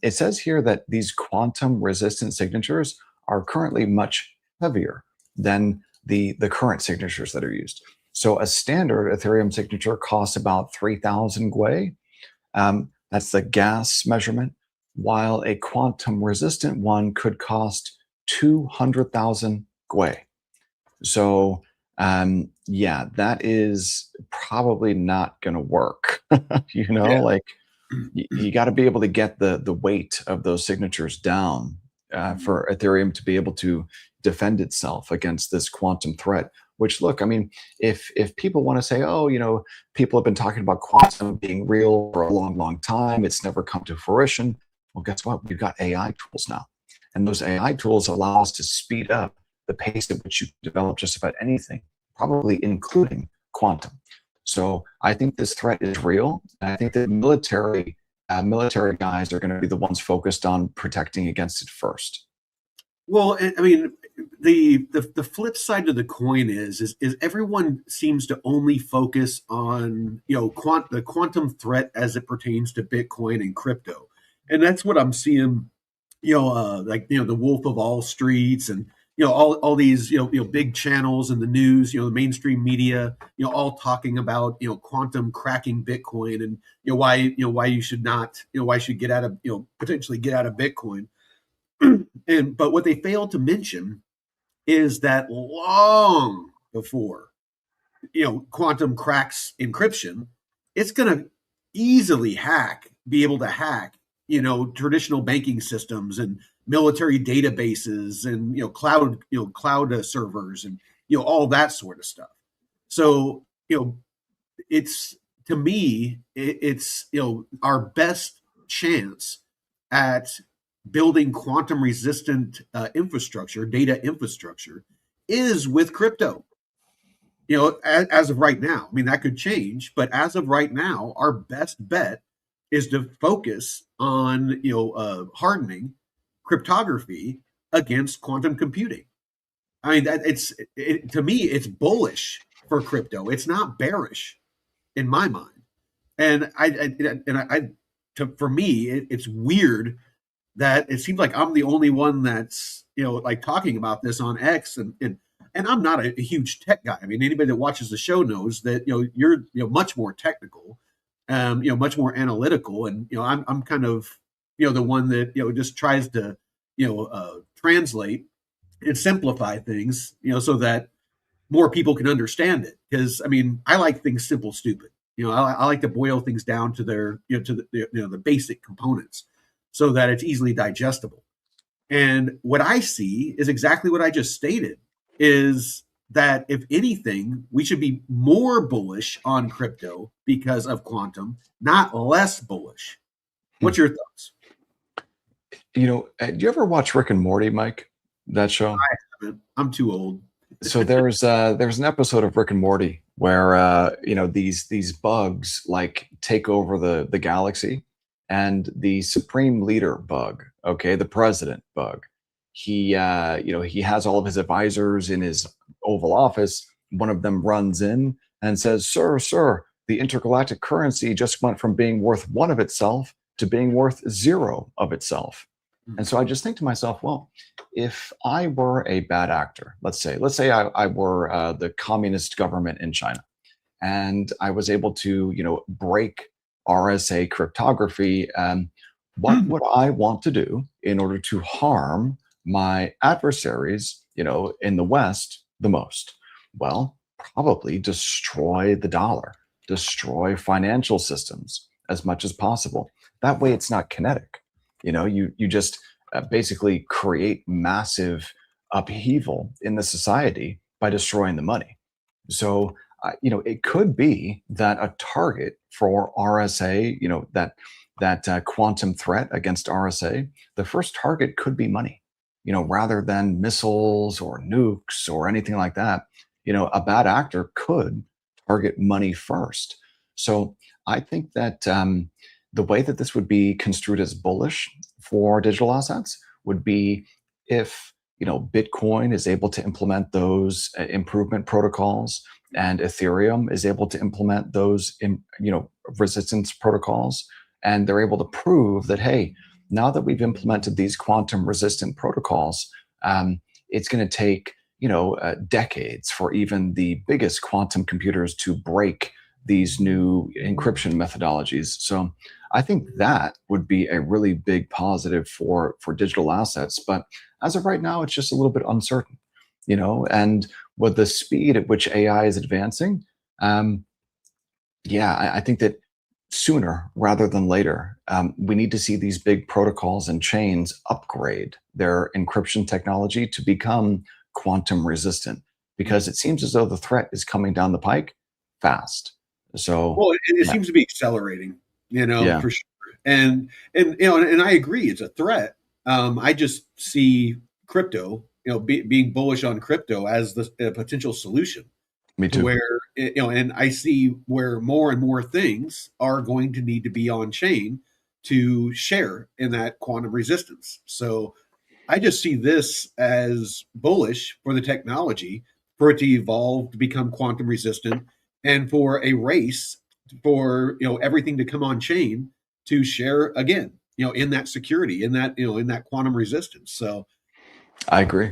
It says here that these quantum resistant signatures are currently much heavier than the current signatures that are used. So a standard Ethereum signature costs about 3,000 Gwei. That's the gas measurement, while a quantum resistant one could cost 200,000 Gwei. So, yeah, that is probably not going to work. Yeah. Like you got to be able to get the weight of those signatures down for Ethereum to be able to defend itself against this quantum threat. Which, look, I mean, if people want to say, oh, people have been talking about quantum being real for a long, long time, it's never come to fruition. Well, guess what? We've got AI tools now, and those AI tools allow us to speed up the pace at which you can develop just about anything, probably including quantum. So I think this threat is real. And I think that military guys are going to be the ones focused on protecting against it first. Well, I mean, the flip side to the coin is everyone seems to only focus on the quantum threat as it pertains to Bitcoin and crypto, and that's what I'm seeing. The Wolf of All Streets and all these big channels in the news, the mainstream media, all talking about quantum cracking Bitcoin and why you should not why you should get out of potentially get out of Bitcoin. But what they fail to mention is that long before quantum cracks encryption, it's going to easily be able to hack traditional banking systems and military databases and cloud servers and all that sort of stuff. So it's to me it's our best chance at building quantum resistant infrastructure, data infrastructure, is with crypto. As of right now, I mean, that could change, but as of right now, our best bet is to focus on hardening cryptography against quantum computing. I mean, to me, it's bullish for crypto. It's not bearish in my mind. And for me, it's weird that it seems like I'm the only one that's like talking about this on X, and I'm not a huge tech guy. I mean, anybody that watches the show knows that you're much more technical, much more analytical, and I'm kind of the one that just tries to translate and simplify things so that more people can understand it. Because I mean, I like things simple, stupid. I like to boil things down to their to the basic components, so that it's easily digestible. And what I see is exactly what I just stated, is that if anything, we should be more bullish on crypto because of quantum, not less bullish. What's your thoughts? Do you ever watch Rick and Morty, Mike? That show? I haven't. I'm too old. So there's an episode of Rick and Morty where these bugs like take over the galaxy, and the supreme leader bug, okay, the president bug, he he has all of his advisors in his Oval Office. One of them runs in and says, sir, the intergalactic currency just went from being worth one of itself to being worth zero of itself. And so I just think to myself, well, if I were a bad actor, let's say I were the communist government in China, and I was able to break RSA cryptography, what would I want to do in order to harm my adversaries, in the West the most? Well, probably destroy the dollar, destroy financial systems as much as possible. That way it's not kinetic. You just basically create massive upheaval in the society by destroying the money. So, it could be that a target for RSA, that quantum threat against RSA, the first target could be money, rather than missiles or nukes or anything like that. A bad actor could target money first. So I think that the way that this would be construed as bullish for digital assets would be if Bitcoin is able to implement those improvement protocols, and Ethereum is able to implement those resistance protocols, and they're able to prove that, hey, now that we've implemented these quantum resistant protocols, it's going to take decades for even the biggest quantum computers to break these new encryption methodologies. So I think that would be a really big positive for digital assets. But as of right now, it's just a little bit uncertain, and with the speed at which AI is advancing, I think that sooner rather than later. We need to see these big protocols and chains upgrade their encryption technology to become quantum resistant because it seems as though the threat is coming down the pike fast. So, Well, it yeah, seems to be accelerating, yeah, for sure. And and I agree, it's a threat. I just see crypto, being bullish on crypto as the a potential solution me to too. where and I see where more and more things are going to need to be on chain to share in that quantum resistance. So I just see this as bullish for the technology, for it to evolve to become quantum resistant, and for a race for everything to come on chain to share again, in that security, in that in that quantum resistance. So I agree.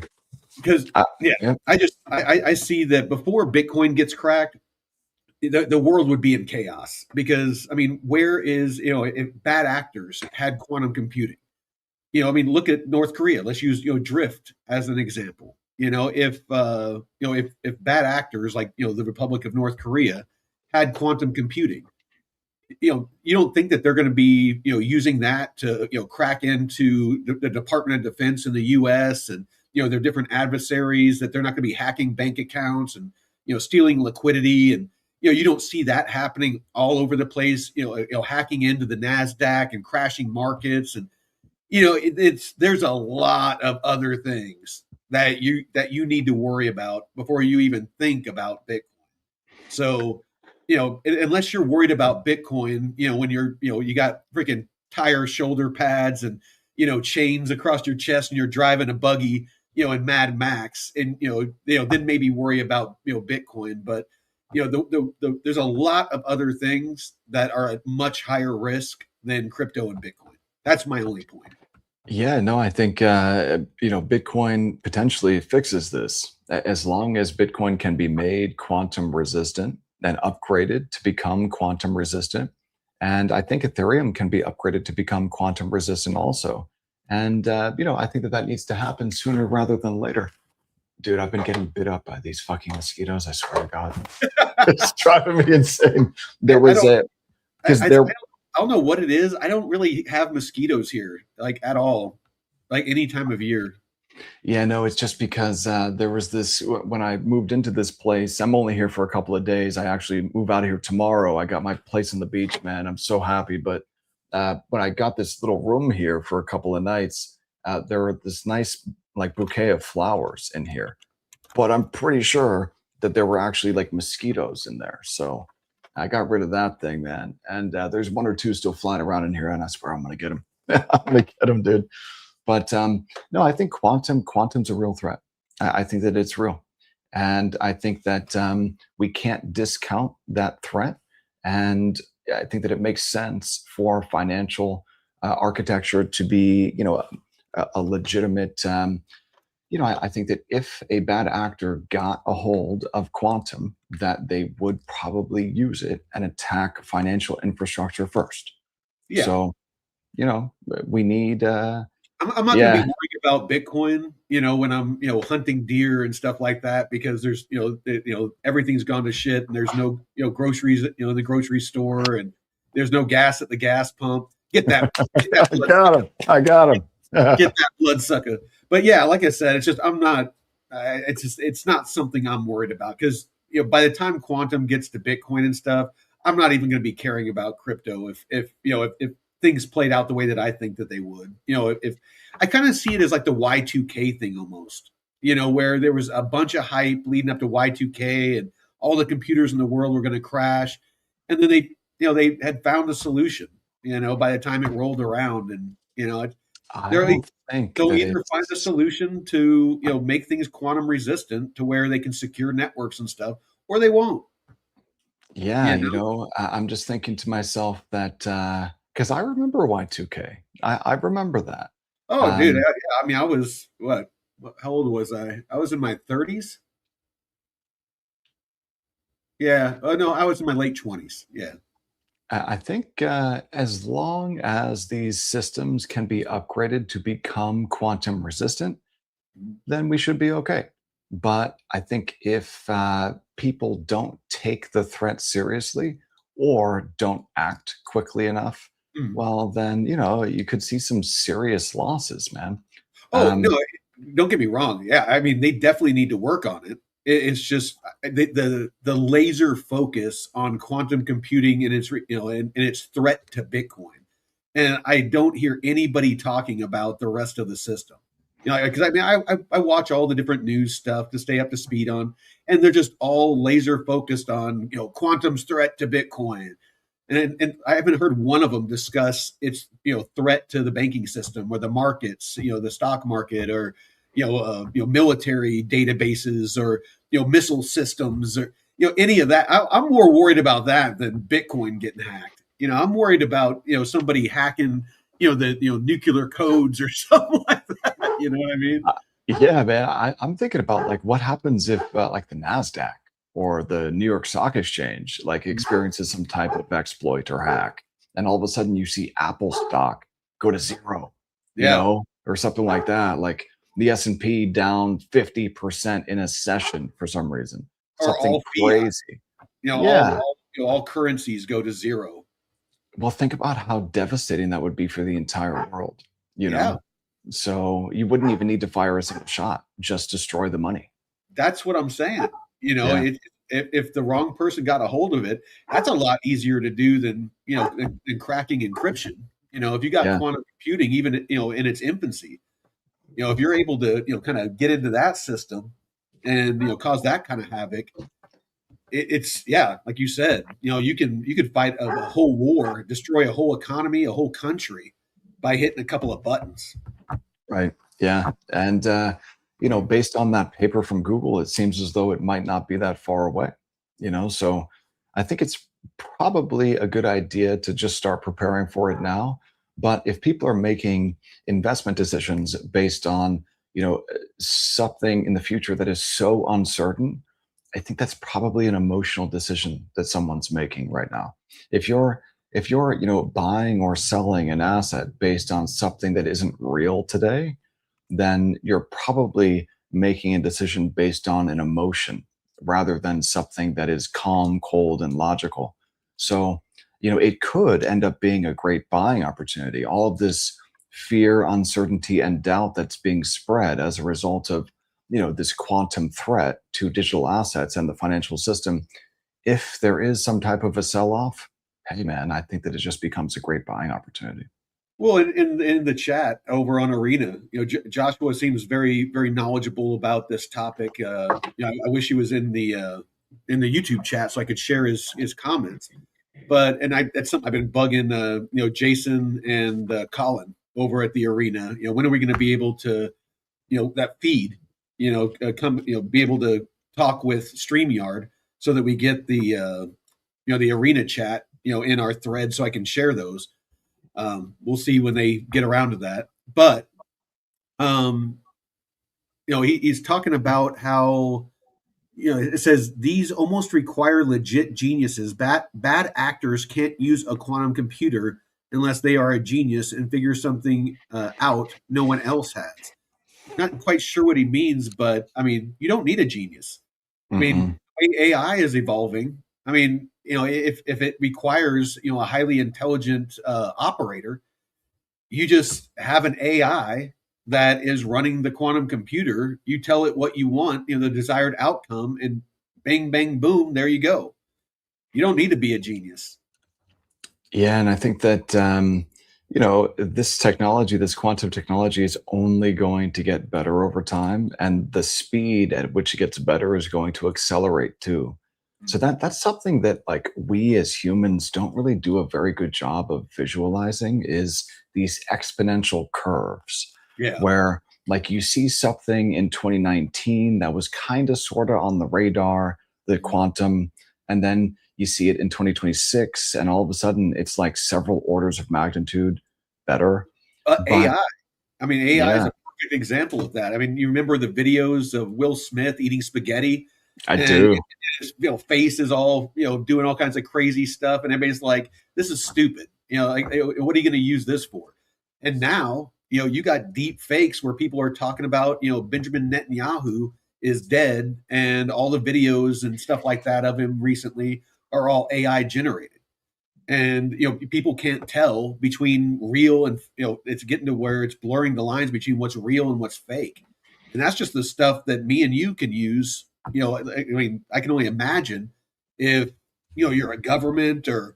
because Uh, yeah, yeah, I see that before Bitcoin gets cracked, the world would be in chaos because I mean, where is if bad actors had quantum computing? I mean, look at North Korea. Let's use drift as an example. If bad actors like the Republic of North Korea had quantum computing, you don't think that they're going to be using that to crack into the Department of Defense in the U.S. and their different adversaries, that they're not going to be hacking bank accounts and stealing liquidity, and you don't see that happening all over the place. Hacking into the Nasdaq and crashing markets, and it's there's a lot of other things that you need to worry about before you even think about Bitcoin. So, unless you're worried about Bitcoin, when you got freaking tire shoulder pads and chains across your chest and you're driving a buggy, in Mad Max, and then maybe worry about Bitcoin. But there's a lot of other things that are at much higher risk than crypto and Bitcoin. That's my only point. yeah, no, I think Bitcoin potentially fixes this. As long as Bitcoin can be made quantum resistant and upgraded to become quantum resistant, and I think Ethereum can be upgraded to become quantum resistant also. And I think that needs to happen sooner rather than later. Dude, I've been getting bit up by these fucking mosquitoes. I swear to God, it's driving me insane. There I was don't a because there I don't know what it is. I don't really have mosquitoes here, like at all, like any time of year. Yeah, no, it's just because there was this when I moved into this place. I'm only here for a couple of days. I actually move out of here tomorrow. I got my place on the beach, man. I'm so happy. But when I got this little room here for a couple of nights, there were this nice like bouquet of flowers in here. But I'm pretty sure that there were actually like mosquitoes in there. So I got rid of that thing, man. And there's one or two still flying around in here, and I swear I'm gonna get them. I'm gonna get them, dude. But no, I think quantum's a real threat. I think that it's real, and I think that we can't discount that threat. And I think that it makes sense for financial architecture to be, a legitimate. I think that if a bad actor got a hold of quantum, that they would probably use it and attack financial infrastructure first. Yeah, So, we need. I'm not going to be Yeah, worried about Bitcoin, when I'm hunting deer and stuff like that, because there's everything's gone to shit, and there's no groceries in the grocery store, and there's no gas at the gas pump. Get that I blood got him. I got him. get that bloodsucker. But yeah, like I said, it's just I'm not. It's not something I'm worried about, because by the time quantum gets to Bitcoin and stuff, I'm not even going to be caring about crypto if things played out the way that I think that they would. If I kind of see it as like the Y2K thing almost. Where there was a bunch of hype leading up to Y2K, and all the computers in the world were going to crash, and then they had found a solution. By the time it rolled around, and I they're don't think they'll that either find a it's, solution to make things quantum resistant to where they can secure networks and stuff, or they won't. yeah, You know? I'm just thinking to myself that because I remember Y2K. I remember that. Oh, dude. Um, Yeah, I mean, I was what? How old was I? I was in my 30s. Yeah. Oh no, I was in my late 20s. Yeah. I think as long as these systems can be upgraded to become quantum resistant, then we should be okay. But I think if people don't take the threat seriously, or don't act quickly enough, Mm. well, then, you could see some serious losses, man. Oh, no, Um, don't get me wrong. Yeah, I mean, they definitely need to work on it. It's just the laser focus on quantum computing and its and its threat to Bitcoin. And I don't hear anybody talking about the rest of the system. Because I mean, I watch all the different news stuff to stay up to speed on, and they're just all laser focused on quantum's threat to Bitcoin, and I haven't heard one of them discuss its threat to the banking system or the markets, the stock market, or military databases, or missile systems, or any of that. I'm more worried about that than Bitcoin getting hacked. I'm worried about somebody hacking the nuclear codes or something like that. You know what I mean? Uh, yeah, man. I'm thinking about like what happens if like the Nasdaq or the New York Stock Exchange like experiences some type of exploit or hack, and all of a sudden you see Apple stock go to zero, Yeah, or something like that. Like the S&P down 50% in a session for some reason, or something all fiat. crazy. All Yeah. all currencies go to zero. Well, think about how devastating that would be for the entire world, you Yeah, know? So you wouldn't even need to fire a single shot, just destroy the money. that's what I'm saying. Yeah. If the wrong person got a hold of it, that's a lot easier to do than than cracking encryption. If you got Yeah. quantum computing, even in its infancy, if you're able to kind of get into that system and cause that kind of havoc, it's yeah, like you said, you could fight a whole war, destroy a whole economy, a whole country by hitting a couple of buttons. Right. Yeah. And, based on that paper from Google, it seems as though it might not be that far away, So I think it's probably a good idea to just start preparing for it now. But if people are making investment decisions based on, something in the future that is so uncertain, I think that's probably an emotional decision that someone's making right now. If you're buying or selling an asset based on something that isn't real today, then you're probably making a decision based on an emotion rather than something that is calm, cold, and logical. So, it could end up being a great buying opportunity. All of this fear, uncertainty, and doubt that's being spread as a result of, this quantum threat to digital assets and the financial system. If there is some type of a sell off, hey man, I think that it just becomes a great buying opportunity. Well, in the chat over on Arena, Joshua seems very very knowledgeable about this topic. I wish he was in the YouTube chat so I could share his comments. But that's something I've been bugging Jason and Colin over at the Arena. When are we going to be able to that feed come be able to talk with StreamYard so that we get the Arena chat in our thread so I can share those. We'll see when they get around to that. But um, he's talking about how it says these almost require legit geniuses. Bad actors can't use a quantum computer unless they are a genius and figure something out no one else has. Not quite sure what he means, but I mean, you don't need a genius. I mean, Mm-mm. AI is evolving. I mean, if it requires a highly intelligent operator, you just have an AI that is running the quantum computer. You tell it what you want, the desired outcome, and bang, bang, boom, there you go. You don't need to be a genius. Yeah, and I think that this technology, this quantum technology, is only going to get better over time, and the speed at which it gets better is going to accelerate too. So that's something that like we as humans don't really do a very good job of visualizing is these exponential curves, Yeah. where like you see something in 2019 that was kind of sort of on the radar, the quantum, and then you see it in 2026 and all of a sudden it's like several orders of magnitude better. But AI. I mean, AI is yeah, a perfect example of that. I mean, you remember the videos of Will Smith eating spaghetti, I and do. his face is all doing all kinds of crazy stuff, and everybody's like, "This is stupid." Like, what are you going to use this for? And now, you got deep fakes where people are talking about, Benjamin Netanyahu is dead, and all the videos and stuff like that of him recently are all AI generated. and people can't tell between real and it's getting to where it's blurring the lines between what's real and what's fake, and that's just the stuff that me and you can use. I mean, I can only imagine if you're a government or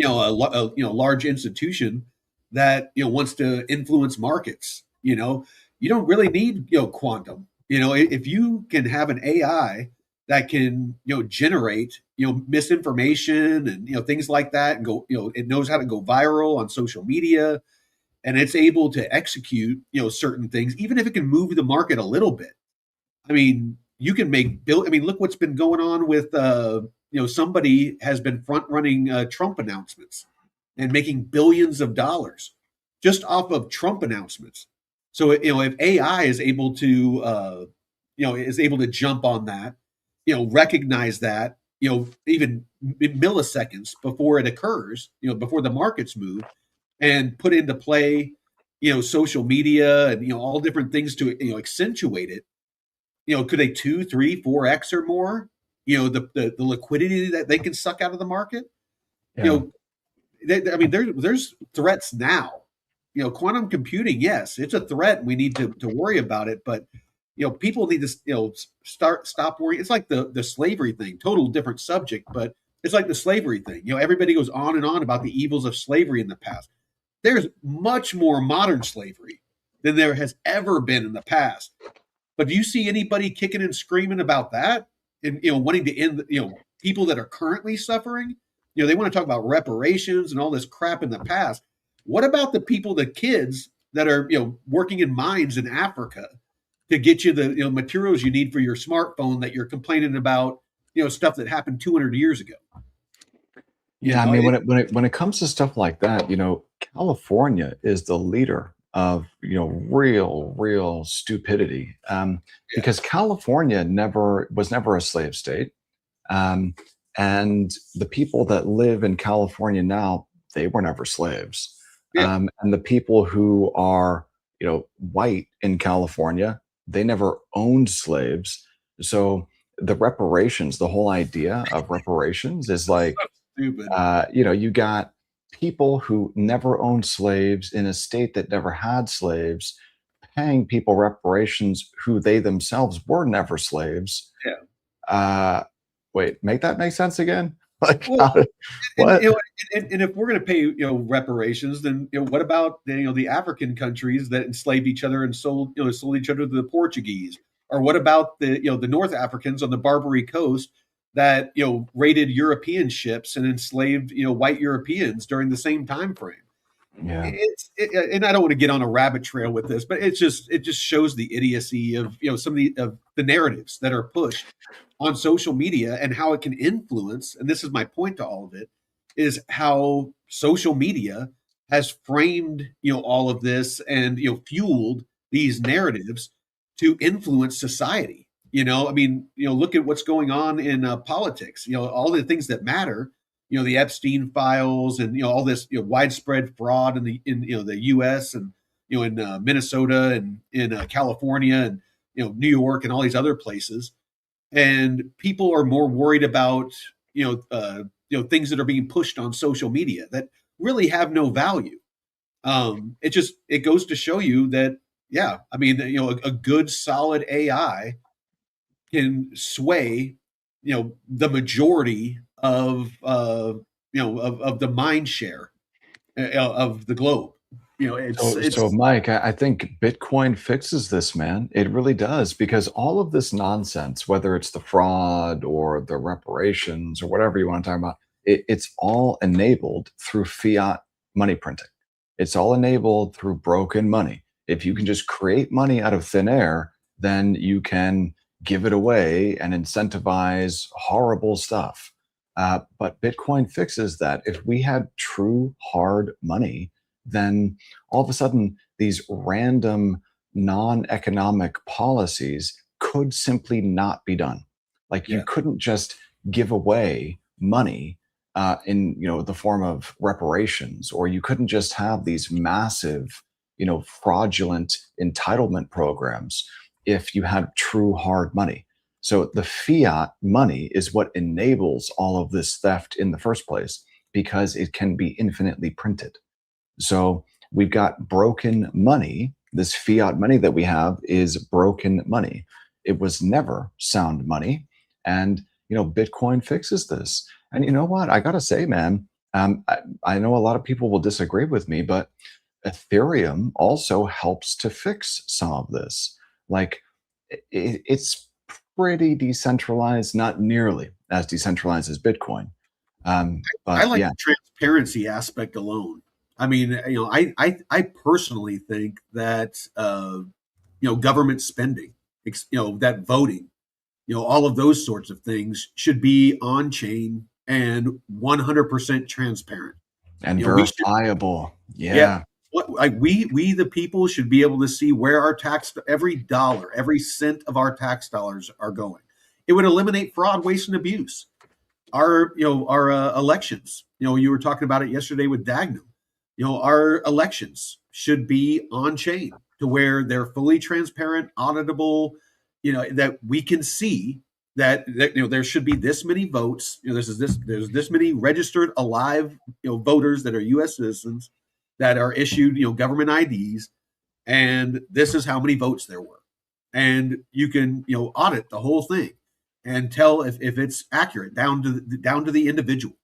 a large institution that wants to influence markets. You don't really need quantum. If you can have an AI that can generate misinformation and things like that, and go it knows how to go viral on social media, and it's able to execute certain things, even if it can move the market a little bit. I mean, you can make bill. I mean, look what's been going on with somebody has been front running Trump announcements and making billions of dollars just off of Trump announcements. So if AI is able to jump on that, recognize that, even in milliseconds before it occurs, before the markets move, and put into play, social media and all different things to accentuate it. Could they 2, 3, 4x or more? The liquidity that they can suck out of the market. You Yeah. know, I mean, there's threats now. Quantum computing, yes, it's a threat. We need to worry about it, but people need to stop worrying. It's like the slavery thing. Total different subject, but it's like the slavery thing. Everybody goes on and on about the evils of slavery in the past. There's much more modern slavery than there has ever been in the past. But do you see anybody kicking and screaming about that and wanting to end people that are currently suffering? They want to talk about reparations and all this crap in the past. What about the people, the kids that are working in mines in Africa to get you the materials you need for your smartphone that you're complaining about stuff that happened 200 years ago? Yeah, I mean, when it comes to stuff like that, California is the leader of real stupidity, Yeah, because California never a slave state, um, and the people that live in California now, they were never slaves, yeah. and the people who are white in California, they never owned slaves. So the reparations, the whole idea of reparations is like, Stupid. you got people who never owned slaves in a state that never had slaves paying people reparations who they themselves were never slaves. Yeah. Uh, wait, make that make sense again? Like, Well, and what? and if we're going to pay reparations, then what about the African countries that enslaved each other and sold each other to the Portuguese, or what about the North Africans on the Barbary Coast that raided European ships and enslaved white Europeans during the same time frame? Yeah. And I don't want to get on a rabbit trail with this, but it just shows the idiocy of some of the narratives that are pushed on social media and how it can influence. And this is my point to all of it: is how social media has framed all of this and fueled these narratives to influence society. I mean, look at what's going on in politics. All the things that matter, the Epstein files and all this widespread fraud in the U.S. and in Minnesota and in California and New York and all these other places. And people are more worried about things that are being pushed on social media that really have no value. It goes to show you that, yeah, I mean, a good solid AI can sway the majority of of the mind share of the globe. So, Mike, I think Bitcoin fixes this, man. It really does, because all of this nonsense, whether it's the fraud or the reparations or whatever you want to talk about, it's all enabled through fiat money printing. It's all enabled through broken money. If you can just create money out of thin air, then you can give it away and incentivize horrible stuff. But Bitcoin fixes that. If we had true hard money, then all of a sudden these random non-economic policies could simply not be done. Like, you Yeah, couldn't just give away money in the form of reparations, or you couldn't just have these massive fraudulent entitlement programs if you had true hard money. So the fiat money is what enables all of this theft in the first place. because it can be infinitely printed. So we've got broken money. This fiat money that we have is broken money. It was never sound money. And, Bitcoin fixes this. And you know what? I got to say, man, I know a lot of people will disagree with me, but Ethereum also helps to fix some of this. Like, it's pretty decentralized, not nearly as decentralized as Bitcoin. I But like yeah, the transparency aspect alone. I mean, I personally think that government spending, that voting, all of those sorts of things should be on chain and 100% transparent. and We should, verifiable. yeah, Yeah. like we the people should be able to see where our every dollar, every cent of our tax dollars are going. It would eliminate fraud, waste, and abuse. Our elections. You were talking about it yesterday with Dagnum. Our elections should be on chain to where they're fully transparent, auditable. That we can see that there should be this many votes. There's this many registered alive voters that are U.S. citizens that are issued government IDs, and this is how many votes there were, and you can audit the whole thing and tell if it's accurate down to the individual.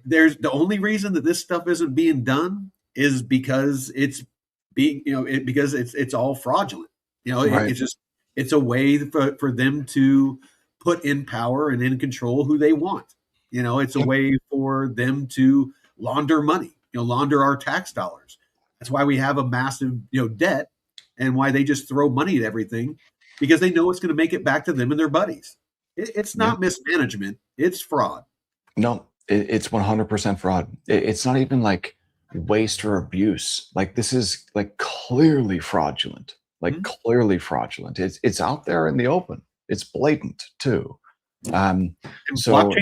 There's the only reason that this stuff isn't being done is because it's being because it's all fraudulent. Right. It's just it's a way for them to put in power and in control who they want. It's a Yep. way for them to launder money, launder our tax dollars. That's why we have a massive debt, and why they just throw money at everything, because they know it's going to make it back to them and their buddies. It's Yep. not mismanagement, it's fraud. No, it's 100% fraud. It's not even like waste or abuse. Like this is like clearly fraudulent. Like Mhm. clearly fraudulent. It's out there in the open. It's blatant too. Um, And so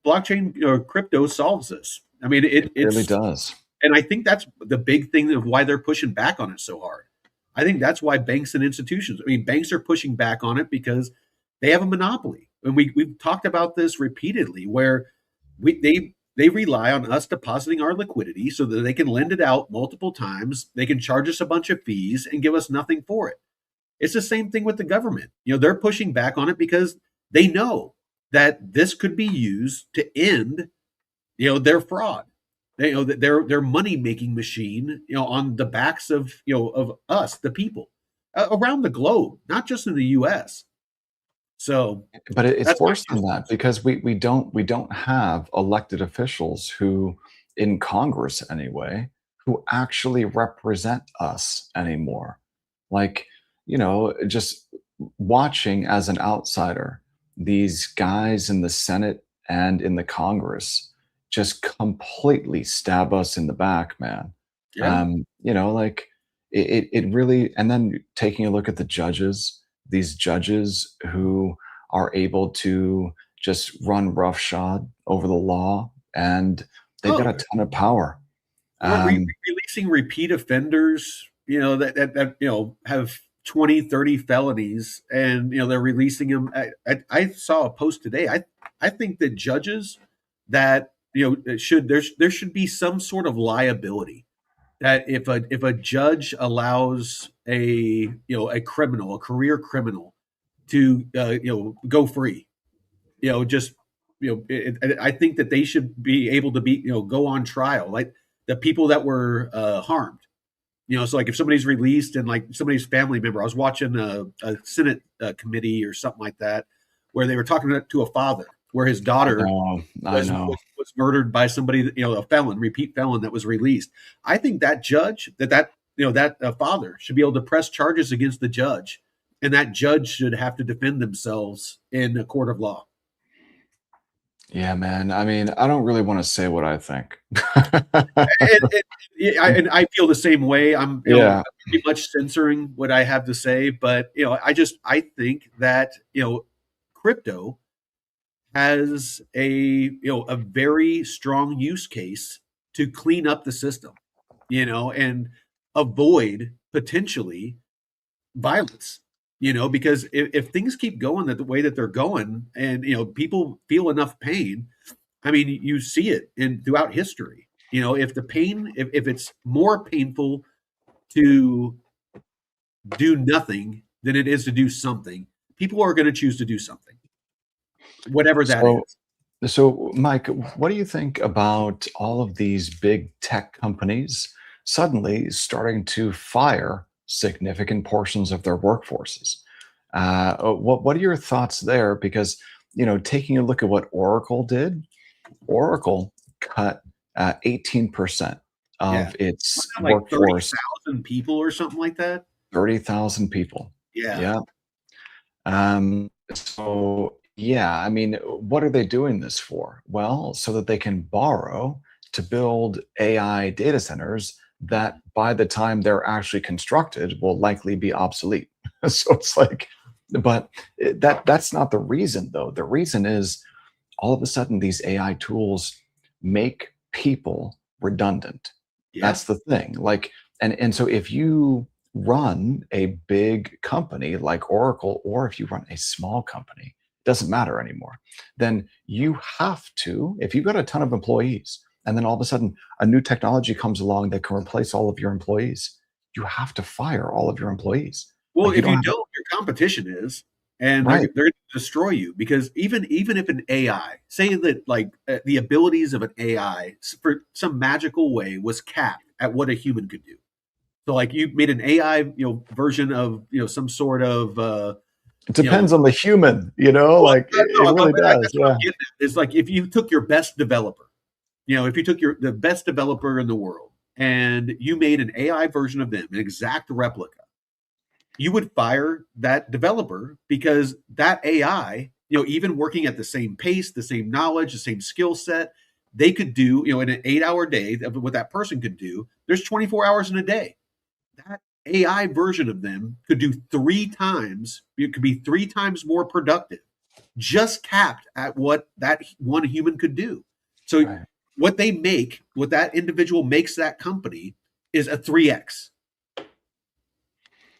blockchain crypto solves this. I mean, it really does. and I think that's the big thing of why they're pushing back on it so hard. I think that's why banks and institutions, I mean, banks are pushing back on it because they have a monopoly. And we've talked about this repeatedly, where they rely on us depositing our liquidity so that they can lend it out multiple times. They can charge us a bunch of fees and give us nothing for it. It's the same thing with the government. They're pushing back on it because they know that this could be used to end, their fraud. That their money making machine, on the backs of of us, the people, around the globe, not just in the U.S. So But it's that's my worse two than that cents. because we don't have elected officials who, in Congress anyway, who actually represent us anymore. Like, just watching as an outsider, these guys in the Senate and in the Congress just completely stab us in the back, man. Yeah. Like it really, and then taking a look at the judges, these judges who are able to just run roughshod over the law, and they've got Oh, a ton of power. Um, releasing repeat offenders, that have 20, 30 felonies, and they're releasing them. I saw a post today. I think that judges that there should be some sort of liability, that if a judge allows a criminal, a career criminal, to go free, just I think that they should be able to be go on trial, like the people that were harmed. So like if somebody's released and like somebody's family member, I was watching a Senate committee or something like that, where they were talking to a father, where his I daughter know, I know. was murdered by somebody that, a felon, repeat felon, that was released. I think that judge, that father should be able to press charges against the judge, and that judge should have to defend themselves in a court of law. Yeah, man. I mean, I don't really want to say what I think. And I feel the same way. I'm, Yeah, pretty much censoring what I have to say, but I think that crypto has a very strong use case to clean up the system, and avoid potentially violence. Because if things keep going the way that they're going, and people feel enough pain, I mean, you see it in throughout history. If the pain, if it's more painful to do nothing than it is to do something, people are going to choose to do something, whatever that So, is. so Mike, what do you think about all of these big tech companies suddenly starting to fire significant portions of their workforces? What are your thoughts there? Because taking a look at what Oracle did, Oracle cut 18% Yeah. of its Wasn't that like workforce, 30,000 people or something like that? 30,000 people. Yeah. Yeah. So yeah, I mean, what are they doing this for? Well, so that they can borrow to build AI data centers that by the time they're actually constructed will likely be obsolete. So it's like, but that's not the reason though. The reason is all of a sudden these AI tools make people redundant. Yeah. That's the thing. Like, and so if you run a big company like Oracle, or if you run a small company, doesn't matter anymore. Then you have to, if you've got a ton of employees, and then all of a sudden a new technology comes along that can replace all of your employees, you have to fire all of your employees. Well, Like you if don't you have don't, your competition is, and they're right. they're going to destroy you because even if an AI, say that like the abilities of an AI for some magical way was capped at what a human could do. So like you made an AI, version of some sort of It you know depends on the human, well, like it no, really does. that's what I'm Yeah. getting at. Is like if you took your best developer, if you took the best developer in the world and you made an AI version of them, an exact replica, you would fire that developer because that AI, even working at the same pace, the same knowledge, the same skill set, they could do, in an 8-hour day, what that person could do, there's 24 hours in a day. That AI version of them could do three times, it could be three times more productive, just capped at what that one human could do. So Right. what that individual makes that company is a 3x.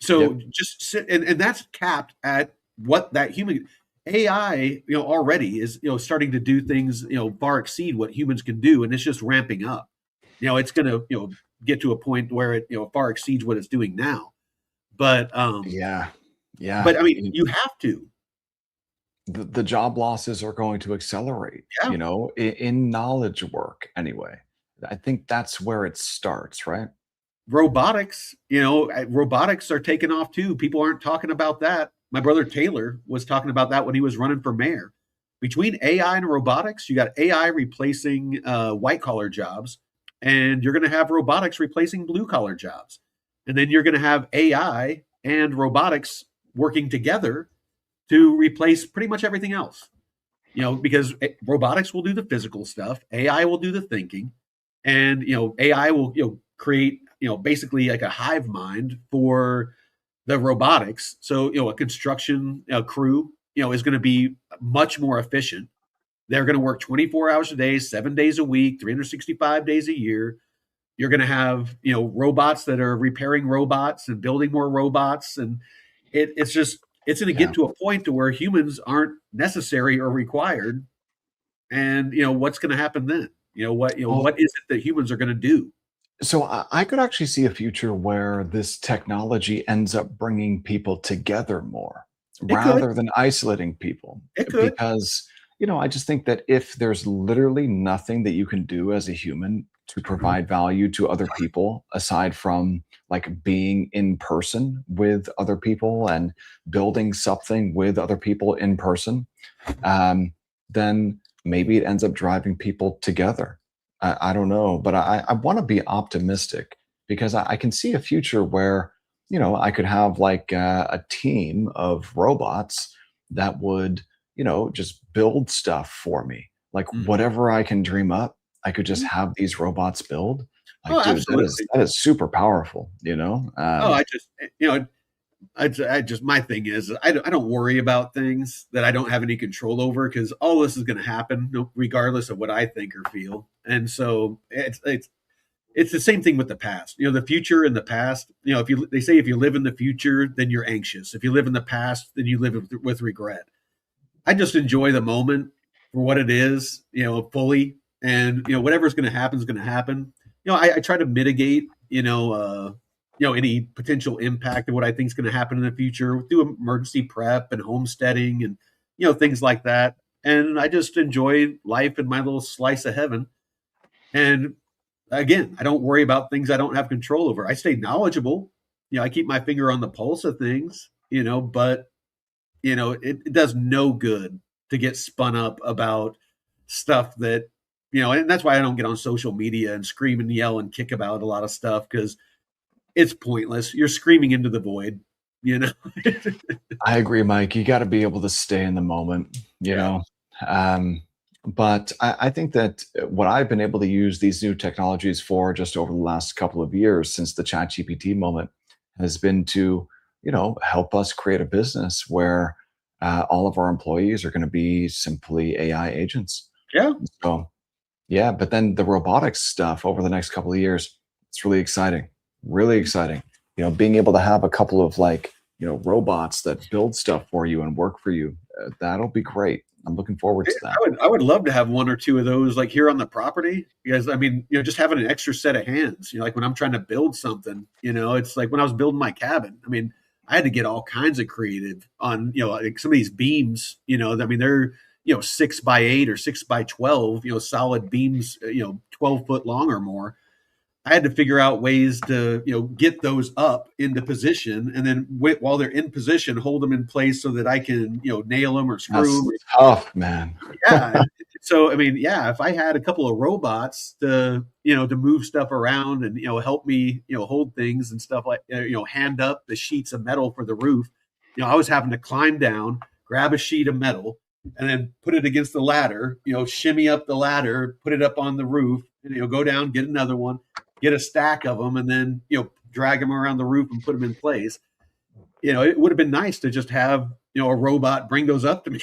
So Yep. just sit, and that's capped at what that human AI, already is, starting to do things, far exceed what humans can do, and it's just ramping up. It's going to, get to a point where it, far exceeds what it's doing now. But, Yeah. Yeah. but I mean, you have to. The job losses are going to accelerate, Yeah. in knowledge work anyway. I think that's where it starts, right? Robotics, robotics are taking off too. People aren't talking about that. My brother Taylor was talking about that when he was running for mayor. Between AI and robotics, you got AI replacing white collar jobs, and you're going to have robotics replacing blue collar jobs. And then you're going to have AI and robotics working together to replace pretty much everything else. Because robotics will do the physical stuff, AI will do the thinking, and AI will create basically like a hive mind for the robotics. So a construction crew is going to be much more efficient. They're going to work 24 hours a day, 7 days a week, 365 days a year. You're going to have robots that are repairing robots and building more robots, and it's going to Yeah. get to a point to where humans aren't necessary or required. And what's going to happen then? Well, What is it that humans are going to do? so I could actually see a future where this technology ends up bringing people together more It could, rather than isolating people. it could. Because, I just think that if there's literally nothing that you can do as a human to provide value to other people aside from like being in person with other people and building something with other people in person, um, then maybe it ends up driving people together. I don't know, but I want to be optimistic because I can see a future where, I could have like a team of robots that would, just build stuff for me. Like Mhm. whatever I can dream up, I could just have these robots build. Oh, Like, dude, that is absolutely. that is super powerful, Oh, I just, I just, my thing is, I don't worry about things that I don't have any control over because all this is going to happen regardless of what I think or feel. And so it's the same thing with the past. The future and the past. If they say if you live in the future, then you're anxious. If you live in the past, then you live with regret. I just enjoy the moment. for what it is, fully, and whatever's going to happen is going to happen. I try to mitigate, any potential impact of what I think is going to happen in the future through emergency prep and homesteading and things like that. And I just enjoy life in my little slice of heaven. And again, I don't worry about things I don't have control over. I stay knowledgeable. I keep my finger on the pulse of things, but it does no good to get spun up about stuff that, and that's why I don't get on social media and scream and yell and kick about a lot of stuff because it's pointless. You're screaming into the void, you know? I agree, Mike. You got to be able to stay in the moment, you Yeah. know. Um, but I think that what I've been able to use these new technologies for just over the last couple of years since the ChatGPT moment has been to, help us create a business where all of our employees are going to be simply AI agents. Yeah. So, yeah, but then the robotics stuff over the next couple of years, it's really exciting. Really exciting. Being able to have a couple of robots that build stuff for you and work for you, that'll be great. I'm looking forward Yeah, to that. I would love to have one or two of those like here on the property because I mean, just having an extra set of hands, like when I'm trying to build something, it's like when I was building my cabin. I mean, I had to get all kinds of creative on, like some of these beams, I mean, they're, 6x8 or 6x12, solid beams, 12 foot long or more. I had to figure out ways to, get those up into position, and then while they're in position, hold them in place so that I can, nail them or screw That's them. tough, man. Yeah. So I mean, yeah, if I had a couple of robots to, to move stuff around and help me, hold things and stuff like hand up the sheets of metal for the roof, I was having to climb down, grab a sheet of metal, and then put it against the ladder, shimmy up the ladder, put it up on the roof, and go down, get another one, get a stack of them, and then drag them around the roof and put them in place. It would have been nice to just have a robot bring those up to me.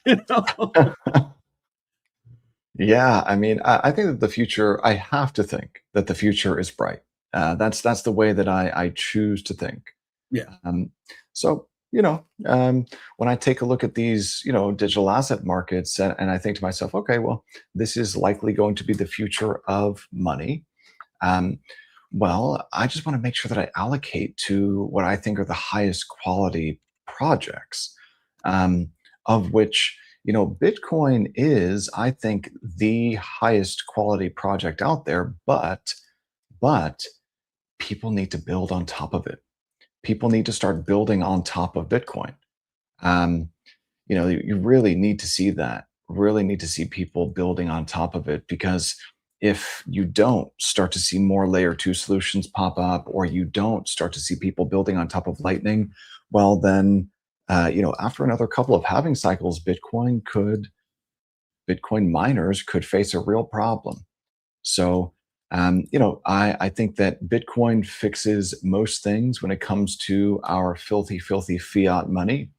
you know? Yeah, I mean, I think that the future. I have to think that the future is bright. That's the way that I choose to think. Yeah. So, when I take a look at these, digital asset markets, and I think to myself, okay, well, this is likely going to be the future of money. Um, well, I just want to make sure that I allocate to what I think are the highest quality projects, um, of which, Bitcoin is, I think, the highest quality project out there, but people need to build on top of it. People need to start building on top of Bitcoin. Um, you really need to see that, really need to see people building on top of it because if you don't start to see more layer two solutions pop up or you don't start to see people building on top of Lightning, well, then, after another couple of halving cycles, Bitcoin miners could face a real problem. So, I think that Bitcoin fixes most things when it comes to our filthy, filthy fiat money.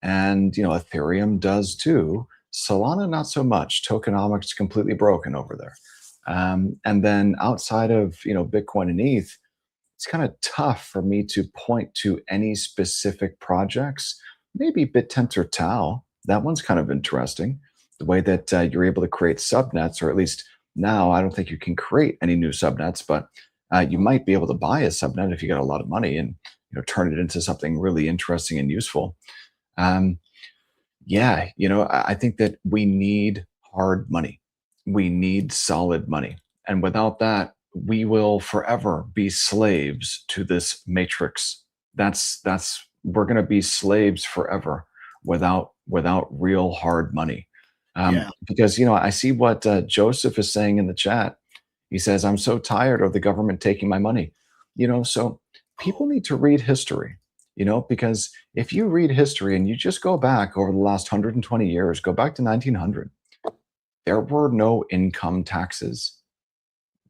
And, Ethereum does too. Solana, not so much. Tokenomics completely broken over there. And then outside of, Bitcoin and ETH, it's kind of tough for me to point to any specific projects. Maybe BitTenor Tau. That one's kind of interesting. The way that you're able to create subnets, or at least now, I don't think you can create any new subnets, but you might be able to buy a subnet if you got a lot of money and turn it into something really interesting and useful. Um, yeah, I think that we need hard money. We need solid money. And without that, we will forever be slaves to this matrix. We're going to be slaves forever without real hard money. Yeah. Because I see what Joseph is saying in the chat. He says, "I'm so tired of the government taking my money." So people need to read history. Because if you read history and you just go back over the last 120 years, go back to 1900, there were no income taxes.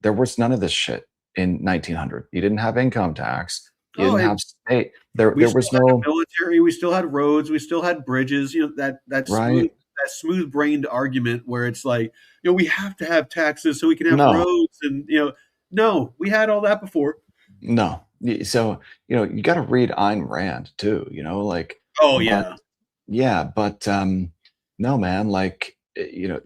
There was none of this shit in 1900. You didn't have income tax. You Oh, didn't and have state. There, we there still was had the no, military, we still had roads, we still had bridges, right? that smooth-brained argument where it's like, we have to have taxes so we can have No, roads and, no, we had all that before. no. So, you got to read Ayn Rand too, Oh, but yeah. yeah, but no, man,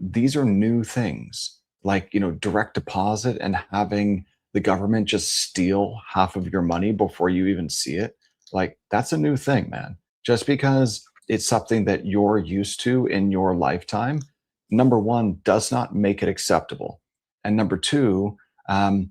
these are new things, like, direct deposit and having the government just steal half of your money before you even see it. Like, that's a new thing, man. Just because it's something that you're used to in your lifetime, number one, does not make it acceptable. And number two, um,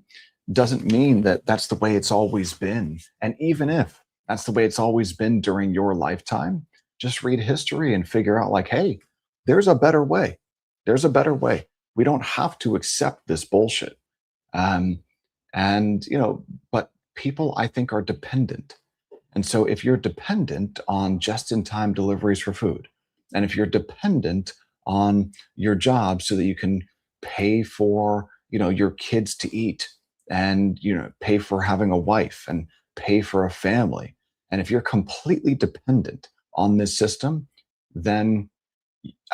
doesn't mean that that's the way it's always been. And even if that's the way it's always been during your lifetime, just read history and figure out, like, hey, there's a better way. There's a better way. We don't have to accept this bullshit. Um, and, but people, I think, are dependent. And so if you're dependent on just in time deliveries for food, and if you're dependent on your job so that you can pay for, your kids to eat, and, pay for having a wife and pay for a family, and if you're completely dependent on this system, then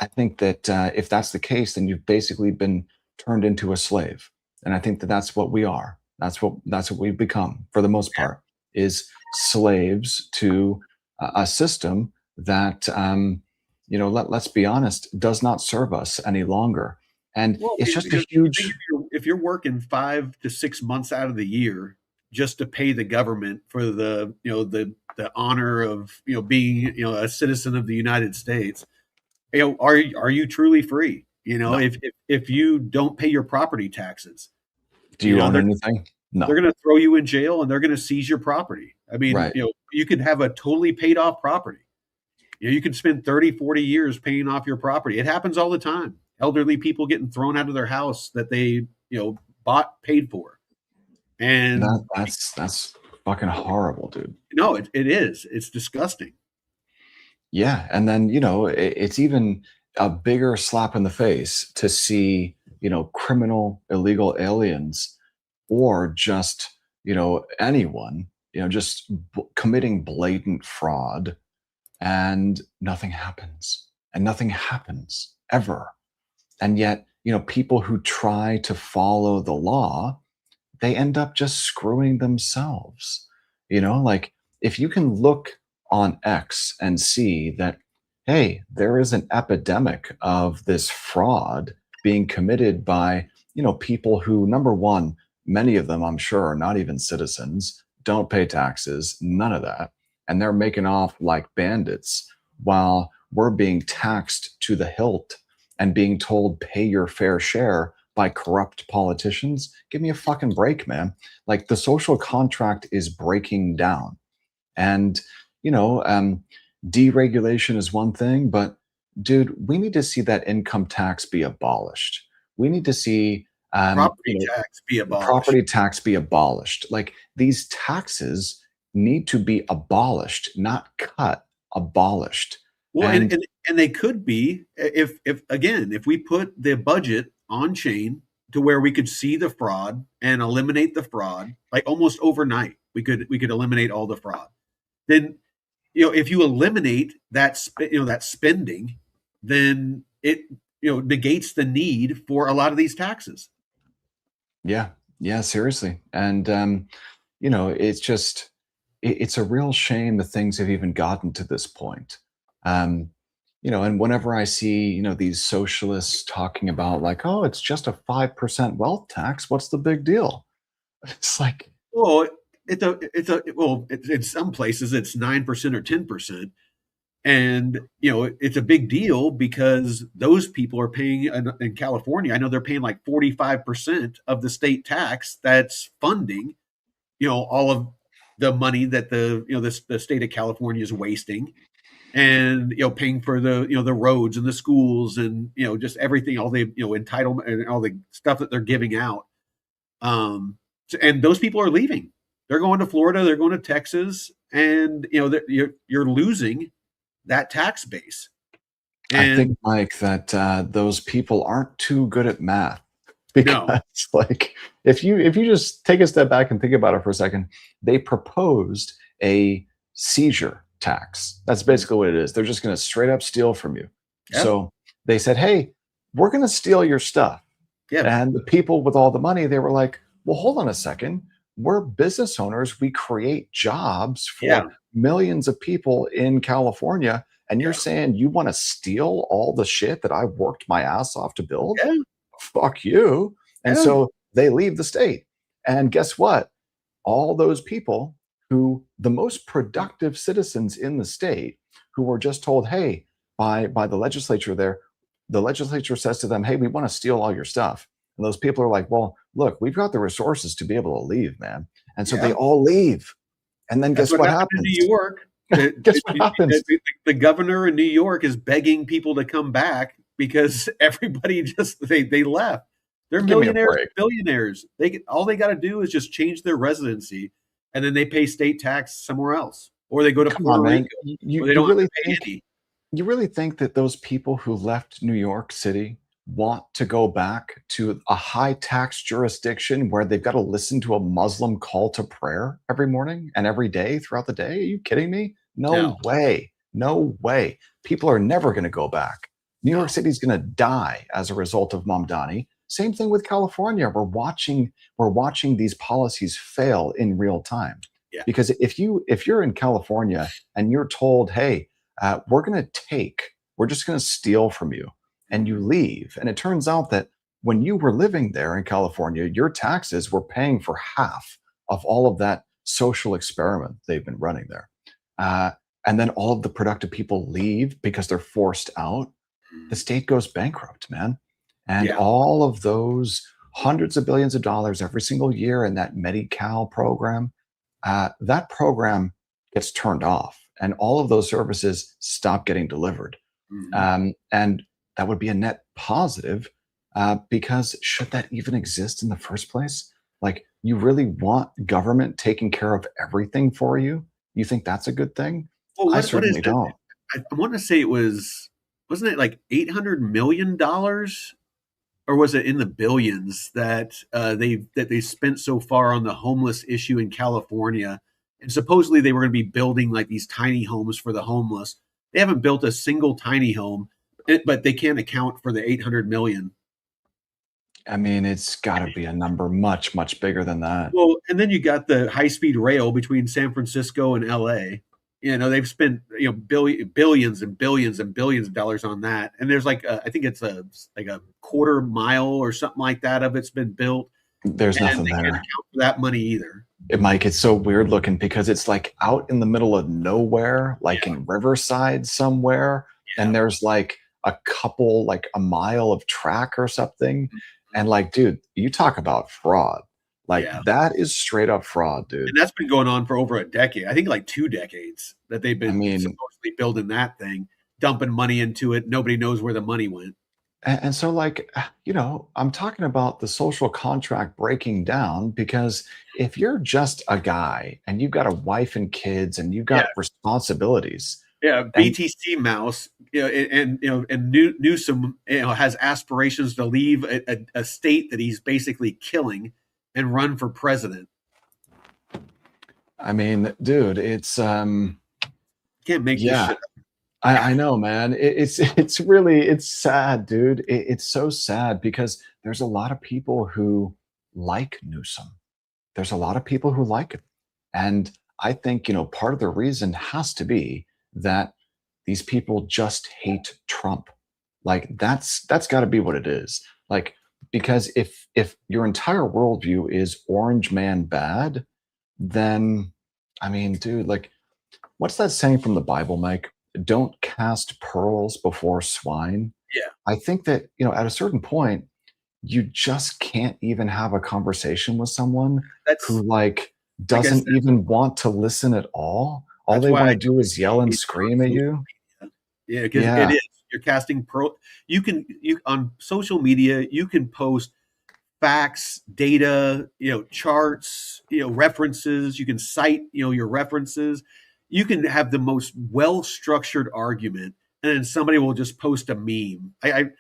I think that if that's the case, then you've basically been turned into a slave. And I think that that's what we are. That's what we've become for the most part, is slaves to a system that, let's be honest, does not serve us any longer. And Well, it's just a because you think huge. if you're working 5 to 6 months out of the year just to pay the government for the honor of being a citizen of the United States, are you truly free? No. If you don't pay your property taxes, Do you own they're anything? they're No. going to throw you in jail and they're going to seize your property. I mean, Right. you could have a totally paid off property. You could spend 30, 40 years paying off your property. It happens all the time. Elderly people getting thrown out of their house that they, paid for. And That's fucking horrible, dude. no, it is. It's disgusting. Yeah, and then, it's even a bigger slap in the face to see, criminal illegal aliens, or just, anyone, just committing blatant fraud, and nothing happens. And nothing happens ever. And yet, people who try to follow the law, they end up just screwing themselves. Like, if you can look on X and see that, hey, there is an epidemic of this fraud being committed by, people who, number one, many of them, I'm sure, are not even citizens, don't pay taxes, none of that. And they're making off like bandits while we're being taxed to the hilt and being told pay your fair share by corrupt politicians. Give me a fucking break, man. Like, the social contract is breaking down. And, you know, um, deregulation is one thing, but dude, we need to see that income tax be abolished. We need to see, Property tax be abolished. property tax be abolished. Like, these taxes need to be abolished, not cut, abolished. Well, and, And and and they could be if we put the budget on chain to where we could see the fraud and eliminate the fraud like almost overnight. We could eliminate all the fraud. Then if you eliminate that spending, then it negates the need for a lot of these taxes. yeah, yeah, seriously. And it's just it's a real shame that things have even gotten to this point. Um, and whenever I see, these socialists talking about, like, oh, it's just a 5% wealth tax, what's the big deal? It's like, Well, in some places it's 9% or 10%. And it's a big deal because those people are paying in California. I know they're paying like 45% of the state tax that's funding all of the money that the state of California is wasting, and paying for the roads and the schools and just everything, all the entitlement and all the stuff that they're giving out. And those people are leaving. They're going to Florida, they're going to Texas, and you're losing that tax base. I think, And Mike, that those people aren't too good at math. no, Because, like, if you just take a step back and think about it for a second, they proposed a seizure tax. That's basically what it is. They're just going to straight up steal from you. yeah, So they said, hey, we're going to steal your stuff. yeah, And the people with all the money, they were like, well, hold on a second. We're business owners. We create jobs yeah. for millions of people in California. and you're Yeah. saying you want to steal all the shit that I worked my ass off to build? Yeah. Fuck you. And Yeah. so they leave the state. And guess what? All those people who the most productive citizens in the state who were just told, hey, by the legislature there, the legislature says to them, hey, we want to steal all your stuff. And those people are like, well, look, we've got the resources to be able to leave, man. And so they Yeah. all leave. And then That's guess what what happened in happens? New York. Guess what happens? The governor in New York is begging people to come back because everybody just they left. They're Give me a millionaires, break. billionaires. All they got to do is just change their residency, and then they pay state tax somewhere else, or they go to Come Puerto on, man. Rico, where they don't have to pay any. You really think that those people who left New York City want to go back to a high tax jurisdiction where they've got to listen to a Muslim call to prayer every morning and every day throughout the day? Are you kidding me? No No, way. No way. People are never going to go back. New York no. City's going to die as a result of Mamdani. Same thing with California. We're watching these policies fail in real time. Yeah. Because if you're in California and you're told, hey, we're just going to steal from you, and you leave. And it turns out that when you were living there in California, your taxes were paying for half of all of that social experiment they've been running there. Uh, and then all of the productive people leave because they're forced out. The state goes bankrupt, man. And Yeah. all of those hundreds of billions of dollars every single year in that Medi-Cal program, that program gets turned off, and all of those services stop getting delivered. Mhm. And that would be a net positive, because should that even exist in the first place? Like, you really want government taking care of everything for you? You think that's a good thing? Well, I what is certainly it? don't. I want to say wasn't it like $800 million, or was it in the billions that they spent so far on the homeless issue in California? And supposedly they were going to be building like these tiny homes for the homeless. They haven't built a single tiny home, but they can't account for the 800 million. I mean, it's got to be a number much, much bigger than that. Well, and then you got the high speed rail between San Francisco and LA. They've spent billions and billions and billions of dollars on that. And there's I think it's like a quarter mile or something like that of it's been built, There's and nothing they can't there. account for that money either. Mike, it's so weird looking because it's like out in the middle of nowhere, like Yeah, in Riverside somewhere, yeah. and there's like a couple, like a mile of track or something. And like, dude, you talk about fraud. Like, Yeah. that is straight up fraud, dude. And that's been going on for over a decade. I think like 2 decades that they've I been mean, supposedly building that thing, dumping money into it. Nobody knows where the money went. and so like, I'm talking about the social contract breaking down because if you're just a guy and you've got a wife and kids and you've Yeah. got responsibilities, Yeah, and BTC Mouse, and Newsom, has aspirations to leave a state that he's basically killing and run for president. I mean, dude, it's Can't make this yeah. shit up. I know, man. It's sad, dude. It's so sad because there's a lot of people who like Newsom. There's a lot of people who like him, and I think part of the reason has to be that these people just hate Trump. Like, that's got to be what it is. Like, because if your entire worldview is orange man bad, then I mean, dude, like, what's that saying from the Bible, Mike? Don't cast pearls before swine. Yeah, I think that, at a certain point, you just can't even have a conversation with someone who that's like like I said. doesn't even want to listen at all. All That's they why want I to do is yell and hate on scream at social you. media. Yeah, because it Yeah. is. You're casting pro. You on social media. You can post facts, data, charts, references. You can cite, your references. You can have the most well-structured argument, and then somebody will just post a meme. I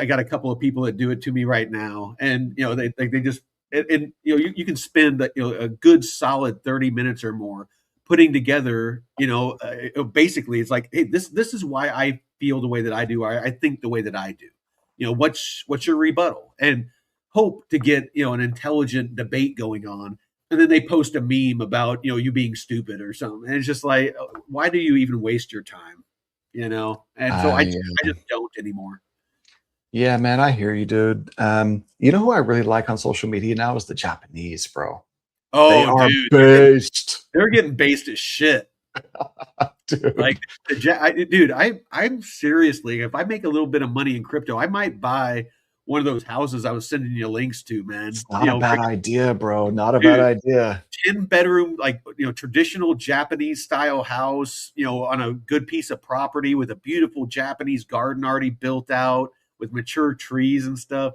got a couple of people that do it to me right now, and they just and you can spend a good solid 30 minutes or more putting together, basically it's like, hey, this is why I feel the way that I do, or I think the way that I do. What's your rebuttal? And hope to get an intelligent debate going on, and then they post a meme about you being stupid or something, and it's just like, why do you even waste your time? And so I just don't anymore. Yeah, man, I hear you, dude. You know who I really like on social media now is the Japanese, bro. They Oh, are dude, based, they're getting based as shit. Like dude. dude, I'm seriously, if I make a little bit of money in crypto, I might buy one of those houses I was sending you links to, man. It's not a bad Freaking idea, bro. Not a bad dude, idea. 10 bedroom, like traditional Japanese style house, on a good piece of property with a beautiful Japanese garden already built out with mature trees and stuff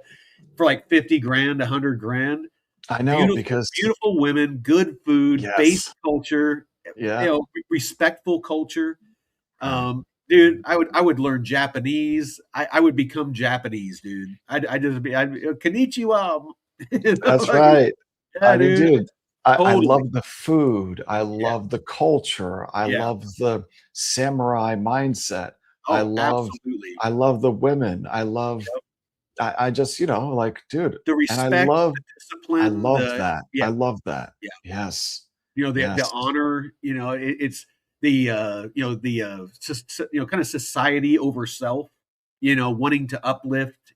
for like 50 grand, 100 grand. I know Beautiful, because beautiful women, good food, based yes, culture, yeah, respectful culture. right. Dude, I would learn Japanese. I would become Japanese, dude. I'd just be konnichiwa. That's Like, right. yeah, I mean, dude, dude, I totally. love the food. I Yeah, love the culture. I yeah. love the samurai mindset. I Oh, love absolutely. I love the women. Yep. I just, like, dude, The and I respect, love the I discipline, love that. I yeah, love that. yeah. Yes. The Yes. honor, it's the kind of society over self, wanting to uplift,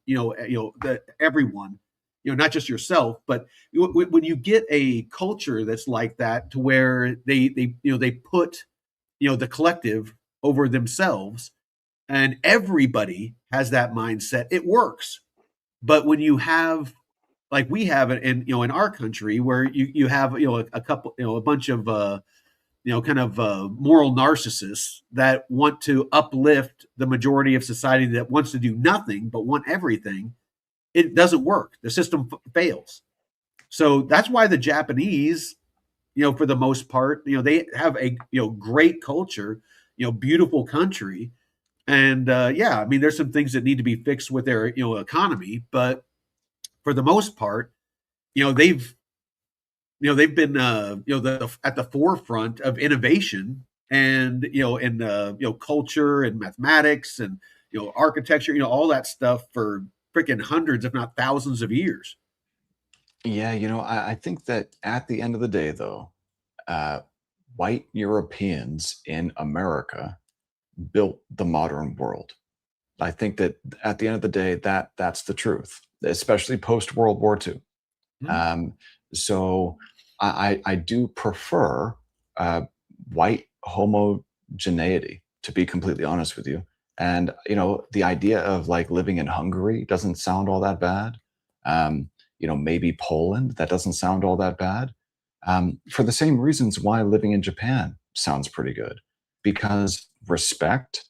everyone, not just yourself, but when you get a culture that's like that, to where they put the collective over themselves, and everybody has that mindset, it works. But when you have, like we have it in our country, where you have a couple, a bunch of kind of moral narcissists that want to uplift the majority of society that wants to do nothing but want everything, it doesn't work. The system fails. So that's why the Japanese, for the most part, they have a great culture, beautiful country. And yeah, I mean, there's some things that need to be fixed with their economy, but for the most part, they've they've been at the forefront of innovation, and culture and mathematics, and architecture, all that stuff for freaking hundreds, if not thousands of years. Yeah, I think that at the end of the day, though, uh, white Europeans in America built the modern world. I think that at the end of the day, that's the truth, especially post World War II. Hmm. Um, so I do prefer uh, white homogeneity, to be completely honest with you. And the idea of like living in Hungary doesn't sound all that bad. Maybe Poland, that doesn't sound all that bad. For the same reasons why living in Japan sounds pretty good, because respect,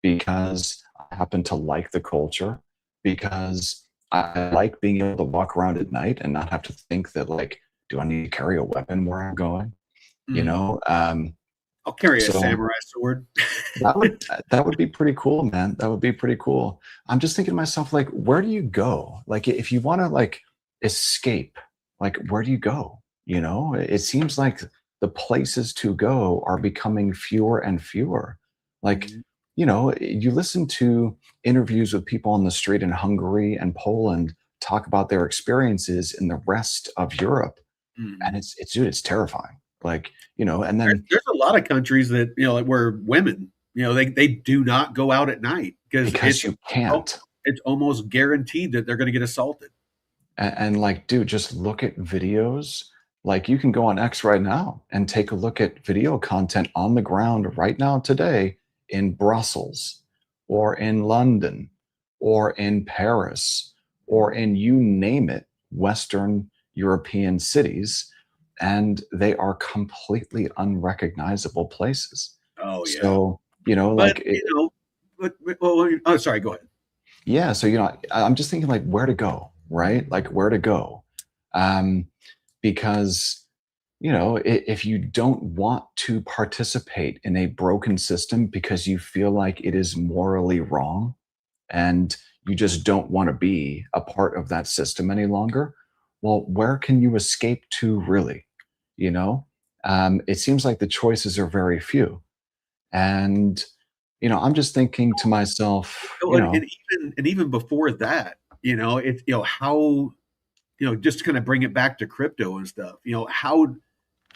because I happen to like the culture, because I like being able to walk around at night and not have to think that, like, do I need to carry a weapon where I'm going? You Mm. know, I'll carry a so samurai sword. that would be pretty cool, man. That would be pretty cool. I'm just thinking to myself, like, where do you go? Like, if you want to like escape, like, where do you go? It seems like the places to go are becoming fewer and fewer. Like, Mhm. you listen to interviews with people on the street in Hungary and Poland talk about their experiences in the rest of Europe, and Mhm. it's dude, it's terrifying. Like, and then There's a lot of countries that like, where women, they do not go out at night because because you can't. it's almost guaranteed that they're going to get assaulted. And like, dude, just look at videos. Like, you can go on X right now and take a look at video content on the ground right now today in Brussels or in London or in Paris or in, you name it, Western European cities. And they are completely unrecognizable places. Oh yeah, So, but like, well, oh, sorry, go ahead. yeah, so I'm just thinking like where to go, right? Like where to go, um, because if you don't want to participate in a broken system because you feel like it is morally wrong, and you just don't want to be a part of that system any longer, well, where can you escape to really? You know, it seems like the choices are very few, and I'm just thinking to myself, Oh, and even before that, it's how, just to kind of bring it back to crypto and stuff. How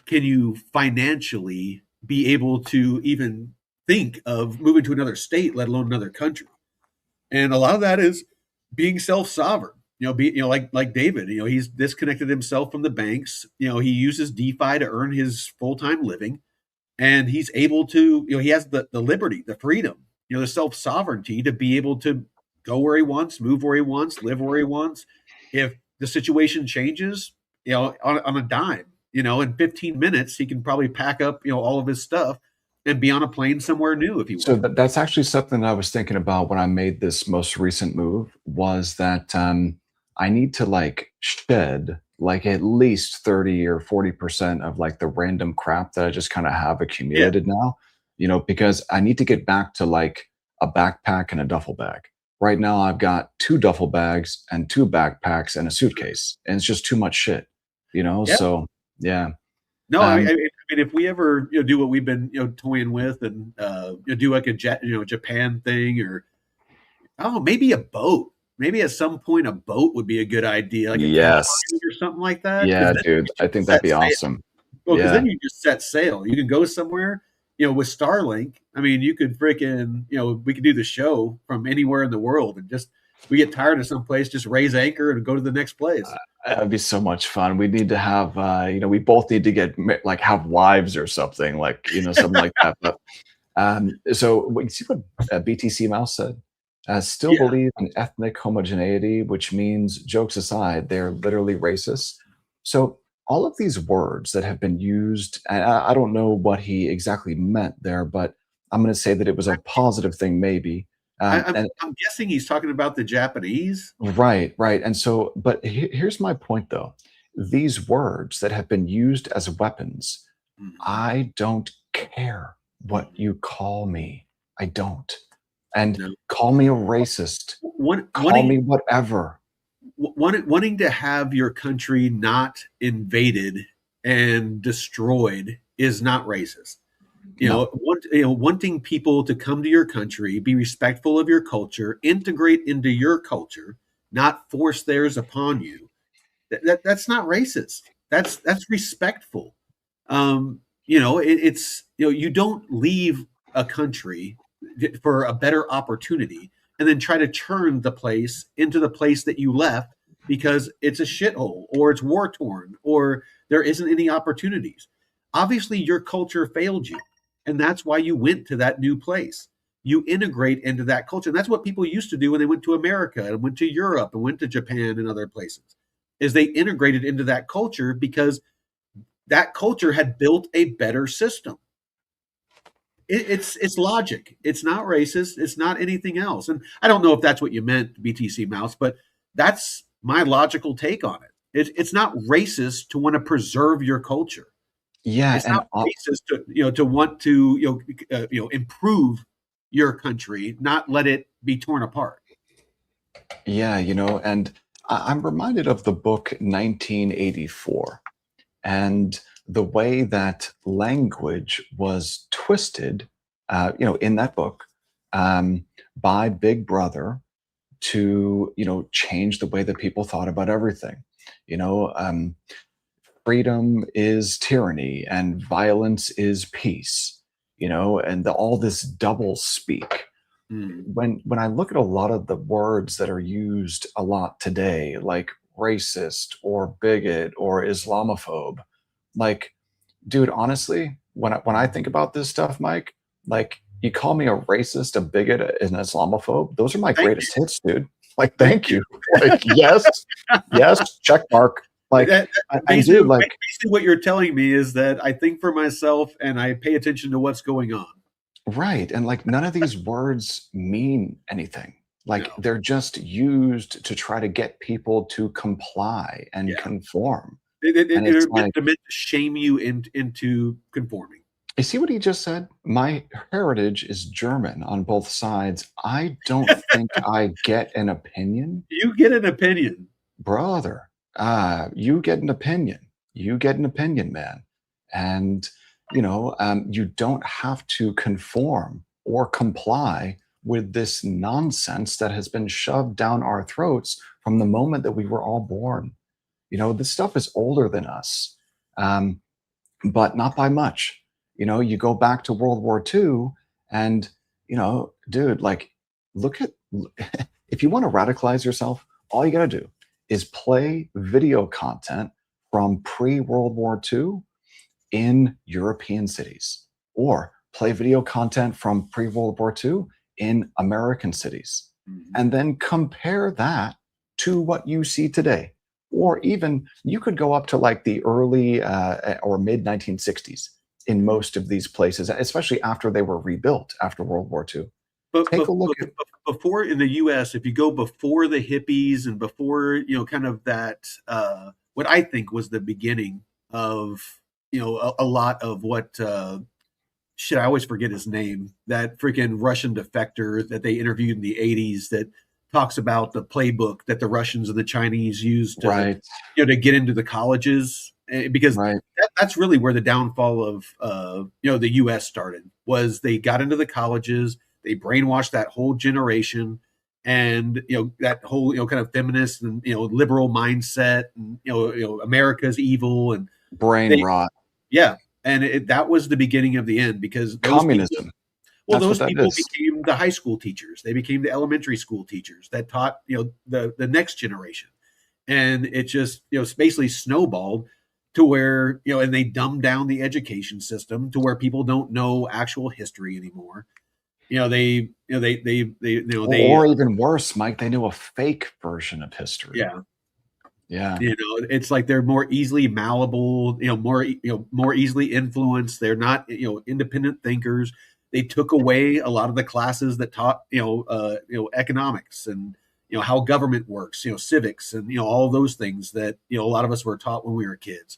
can you financially be able to even think of moving to another state, let alone another country. And a lot of that is being self-sovereign. Like David, he's disconnected himself from the banks. He uses DeFi to earn his full-time living, and he's able to, he has the liberty, the freedom, the self-sovereignty to be able to go where he wants, move where he wants, live where he wants. If the situation changes, on a dime, in 15 minutes, he can probably pack up, all of his stuff and be on a plane somewhere new if he So wants. that's actually something I was thinking about when I made this most recent move was that I need to like shed like at least 30 or 40% of like the random crap that I just kind of have Yeah. accumulated now, because I need to get back to like a backpack and a duffel bag. Right now I've got two duffel bags and two backpacks and a suitcase, and it's just too much shit, Yeah. So yeah. No, I Um, mean, if we ever do what we've been toying with, and do like a Japan thing, or maybe a boat. Maybe at some point a boat would be a good idea, like a caravan yes. or something like that. Because Yeah, then dude. you I just think that'd set be sail. awesome. Well, because Yeah. then you just set sail. You can go somewhere. With Starlink, I mean, you could freaking, we could do the show from anywhere in the world, and just we get tired of some place, just raise anchor and go to the next place. That'd be so much fun. We need to have, we both need to get like have wives or something like, something like that. But so you see what BTC Mouse said? Still Yeah, believe in ethnic homogeneity, which means, jokes aside, they're literally racist. So all of these words that have been used, and I don't know what he exactly meant there, but I'm going to say that it was a positive thing, maybe. I, I'm And I'm guessing he's talking about the Japanese. right, right. And so, but here's my point though. These words that have been used as weapons, Mhm, I don't care what mhm. you call me. I don't. And No, call me a racist, one call wanting me whatever. wanting to have your country not invaded and destroyed is not racist. No. Wanting people to come to your country, be respectful of your culture, integrate into your culture, not force theirs upon you. That's not racist. That's respectful. It's you don't leave a country for a better opportunity and then try to turn the place into the place that you left because it's a shithole or it's war torn or there isn't any opportunities. Obviously, your culture failed you, and that's why you went to that new place. You integrate into that culture. And that's what people used to do when they went to America and went to Europe and went to Japan and other places. Is they integrated into that culture because that culture had built a better system. It's logic. It's not racist. It's not anything else. And I don't know if that's what you meant, BTC Mouse, but that's my logical take on it. It's not racist to want to preserve your culture. Yeah, It's and not racist to to want to improve your country, not let it be torn apart. yeah, and I'm reminded of the book 1984 and the way that language was twisted, in that book, by Big Brother to change the way that people thought about everything. You know, freedom is tyranny and violence is peace. And all this double speak. Mm. When I look at a lot of the words that are used a lot today, like racist or bigot or Islamophobe, like, dude, honestly, when I think about this stuff, Mike, like you call me a racist, a bigot, an Islamophobe, those are my Thank you. greatest hits, dude. Like, Thank thank you. you. Like, yes, yes, check mark. Like, and dude, like, Basically, what you're telling me is that I think for myself and I pay attention to what's going on. right. And like none of these words mean anything. Like No. they're just used to try to get people to comply and Yeah. conform. It And it's meant like, to shame you into conforming. you see what he just said? My heritage is German on both sides. I don't think I get an opinion. You get an opinion. Brother, you get an opinion. You get an opinion, man. And, you don't have to conform or comply with this nonsense that has been shoved down our throats from the moment that we were all born. This stuff is older than us. Um, but not by much. You go back to World War II, And, dude, like, look at, if you want to radicalize yourself, all you got to do is play video content from pre World War II in European cities, or play video content from pre World War II in American cities, Mhm. and then compare that to what you see today. Or even you could go up to like the early or mid 1960s in Mhm. most of these places, especially after they were rebuilt after World War II. But Take a look at, before in the US, if you go before the hippies and before, kind of that, what I think was the beginning of, a lot of what, shit, I always forget his name, that freaking Russian defector that they interviewed in the 80s that talks about the playbook that the Russians and the Chinese used to, right, to get into the colleges. Because right, that's really where the downfall of, the US started, was they got into the colleges, they brainwashed that whole generation, and, that whole, kind of feminist and, liberal mindset, and, America's evil. And brain they, rot, yeah, and that was the beginning of the end, because those people, communism. well, That's what those that people is. became the high school teachers. They became the elementary school teachers that taught, the next generation. And it just, basically snowballed to where, and they dumbed down the education system to where people don't know actual history anymore. They Or even worse, Mike, they knew a fake version of history. yeah. Yeah, It's like they're more easily malleable, more easily influenced. They're not, independent thinkers. They took away a lot of the classes that taught, economics and, how government works, civics, and, all those things that, a lot of us were taught when we were kids.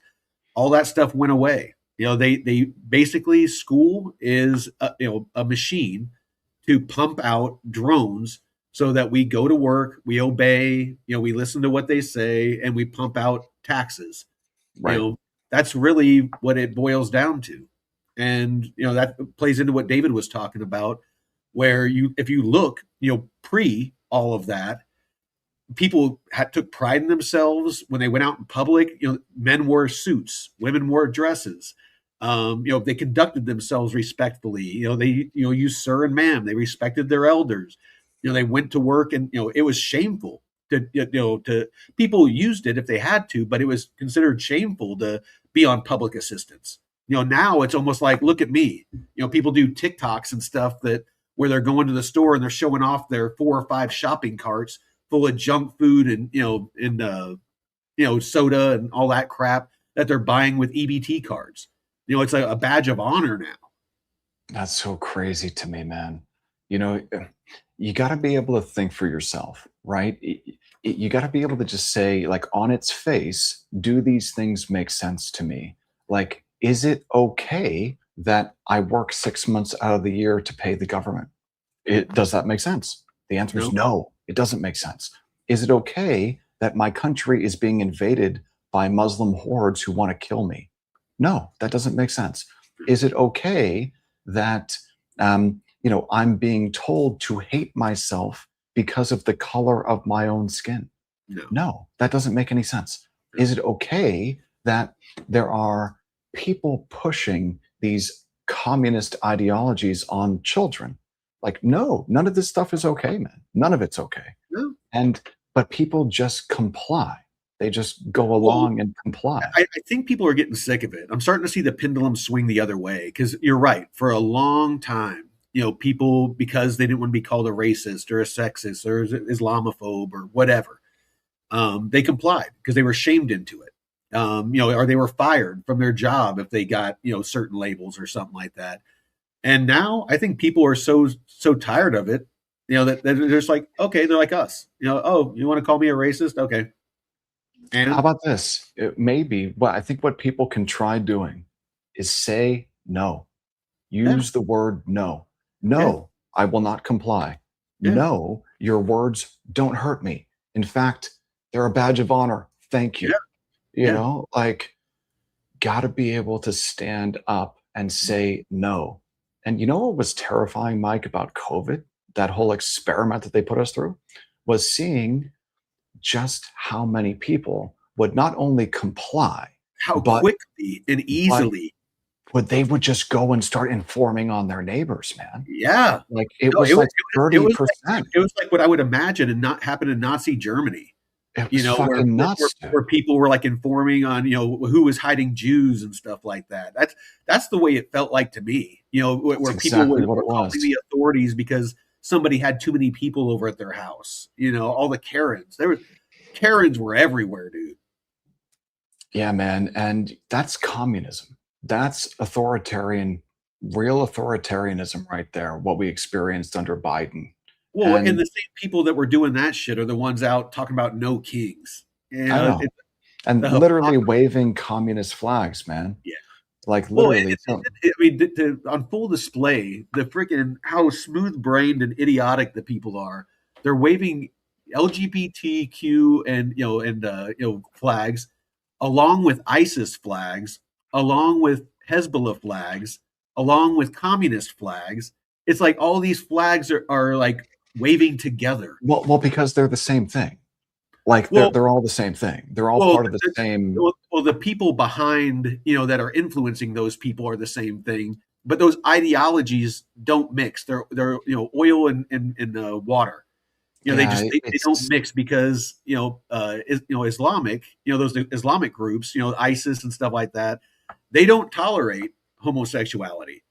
All that stuff went away. They basically, school is a machine to pump out drones so that we go to work, we obey, we listen to what they say, and we pump out taxes. You right. know, that's really what it boils down to. And that plays into what David was talking about, where if you look, pre all of that, people took pride in themselves when they went out in public. Men wore suits, women wore dresses. They conducted themselves respectfully. They used sir and ma'am. They respected their elders. They went to work, and it was shameful to people used it if they had to, but it was considered shameful to be on public assistance. Now it's almost like, look at me. People do TikToks and stuff that where they're going to the store and they're showing off their 4 or 5 shopping carts full of junk food and soda and all that crap that they're buying with EBT cards. It's a badge of honor now. That's so crazy to me, man. You know, eh, you got to be able to think for yourself, right? You got to be able to just say, like, on its face, do these things make sense to me? Like, is it okay that I work 6 months out of the year to pay the government? Does that make sense? The answer is No, no, it doesn't make sense. Is it okay that my country is being invaded by Muslim hordes who want to kill me? No, that doesn't make sense. Is it okay that I'm being told to hate myself because of the color of my own skin? no, No, that doesn't make any sense. no. Is it okay that there are people pushing these communist ideologies on children? Like, no, none of this stuff is okay, man. None of it's okay. No. And but people just comply. They just go Well, along and comply. I think people are getting sick of it. I'm starting to see the pendulum swing the other way, because you're right. For a long time, people, because they didn't want to be called a racist or a sexist or Islamophobe or whatever, they complied because they were shamed into it. Or they were fired from their job if they got, certain labels or something like that. And now I think people are so tired of it, that they're just like, okay, they're like us. Oh, you want to call me a racist? Okay. How And about this? Maybe, well, I think what people can try doing is say no. yeah, Use the word no. yeah, No, I will not comply. yeah, No, your words don't hurt me. In fact, they're a badge of honor. Thank yeah, you. yeah. Like, got to be able to stand up and say no. And you know what was terrifying, Mike, about COVID? That whole experiment that they put us through was seeing just how many people would not only comply, How but quickly and but easily. but they would just go and start informing on their neighbors, man. Yeah. Like, it No, was like it was like 30%. it was like what I would imagine and not happen in Nazi Germany, It was where fucking nuts, dude. people were, like, informing on, who was hiding Jews and stuff like that. That's the way it felt like to me, That's where people exactly what were it calling was. the authorities because somebody had too many people over at their house, all the Karens. Karens were everywhere, dude. Yeah, man, and that's communism. That's real authoritarianism right there, what we experienced under Biden. Well, and And the same people that were doing that shit are the ones out talking about no kings. I know. It's And the literally hypocrisy. waving communist flags, man. Yeah. Like, Well, literally. So I mean, on full display, the freaking how smooth-brained and idiotic the people are. They're waving LGBTQ and flags, along with ISIS flags, along with Hezbollah flags, along with communist flags. It's like all these flags are like waving together. because they're the same thing. Like, they're Well, they're all the same thing. They're all well, part of the same. the people behind, that are influencing those people are the same thing, but those ideologies don't mix. They're oil and water. They Yeah, just they don't it's mix because Islamic, those Islamic groups, ISIS and stuff like that, they don't tolerate homosexuality.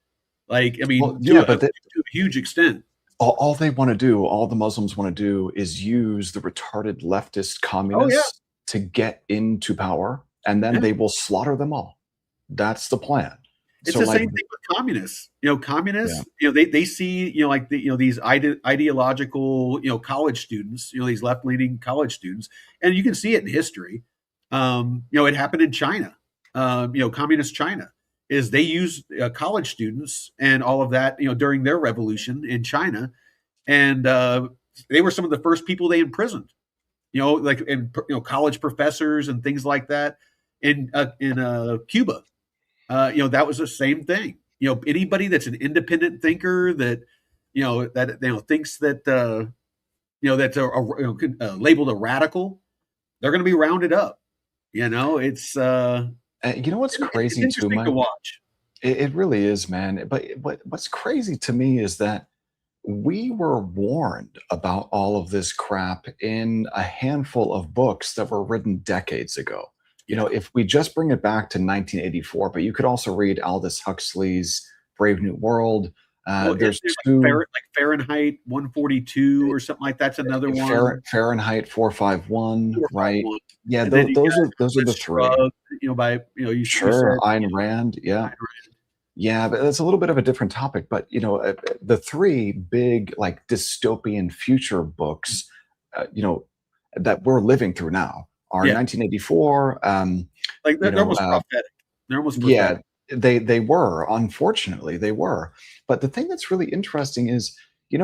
Like, I well, mean, yeah, but to a huge extent. all they want to do, all the Muslims want to do, is use the retarded leftist Oh yeah, communists to get into power, and then yeah. they will slaughter them all. That's the plan. It's So, the like, same thing with communists. yeah, Communists, they see, like these ideological, college students, these left leaning college students, and you can see it in history. It happened in China. Communist China is they use college students and all of that, during their revolution in China, and they were some of the first people they imprisoned. Like in college professors and things like that in Cuba. That was the same thing. Anybody that's an independent thinker that thinks that that's labeled a radical, they're going to be rounded up. It's you know what's it's crazy too, interesting to Mike? watch. It really is, man. But what's crazy to me is that we were warned about all of this crap in a handful of books that were written decades ago. Yeah. If we just bring it back to 1984, but you could also read Aldous Huxley's Brave New World. Well, There's there's two like Fahrenheit 142 or something like that's another one. Fahrenheit 451, right? 451. Yeah, And then you got those are the Atlas three. Shrugged, by you Sure, said Ayn Rand, yeah. Ayn Rand. Yeah, but that's a little bit of a different topic. But the three big, like, dystopian future books, that we're living through now are Yeah, 1984. like You they're know, almost prophetic. They're almost yeah, prophetic. they were, unfortunately they were. But the thing that's really interesting is,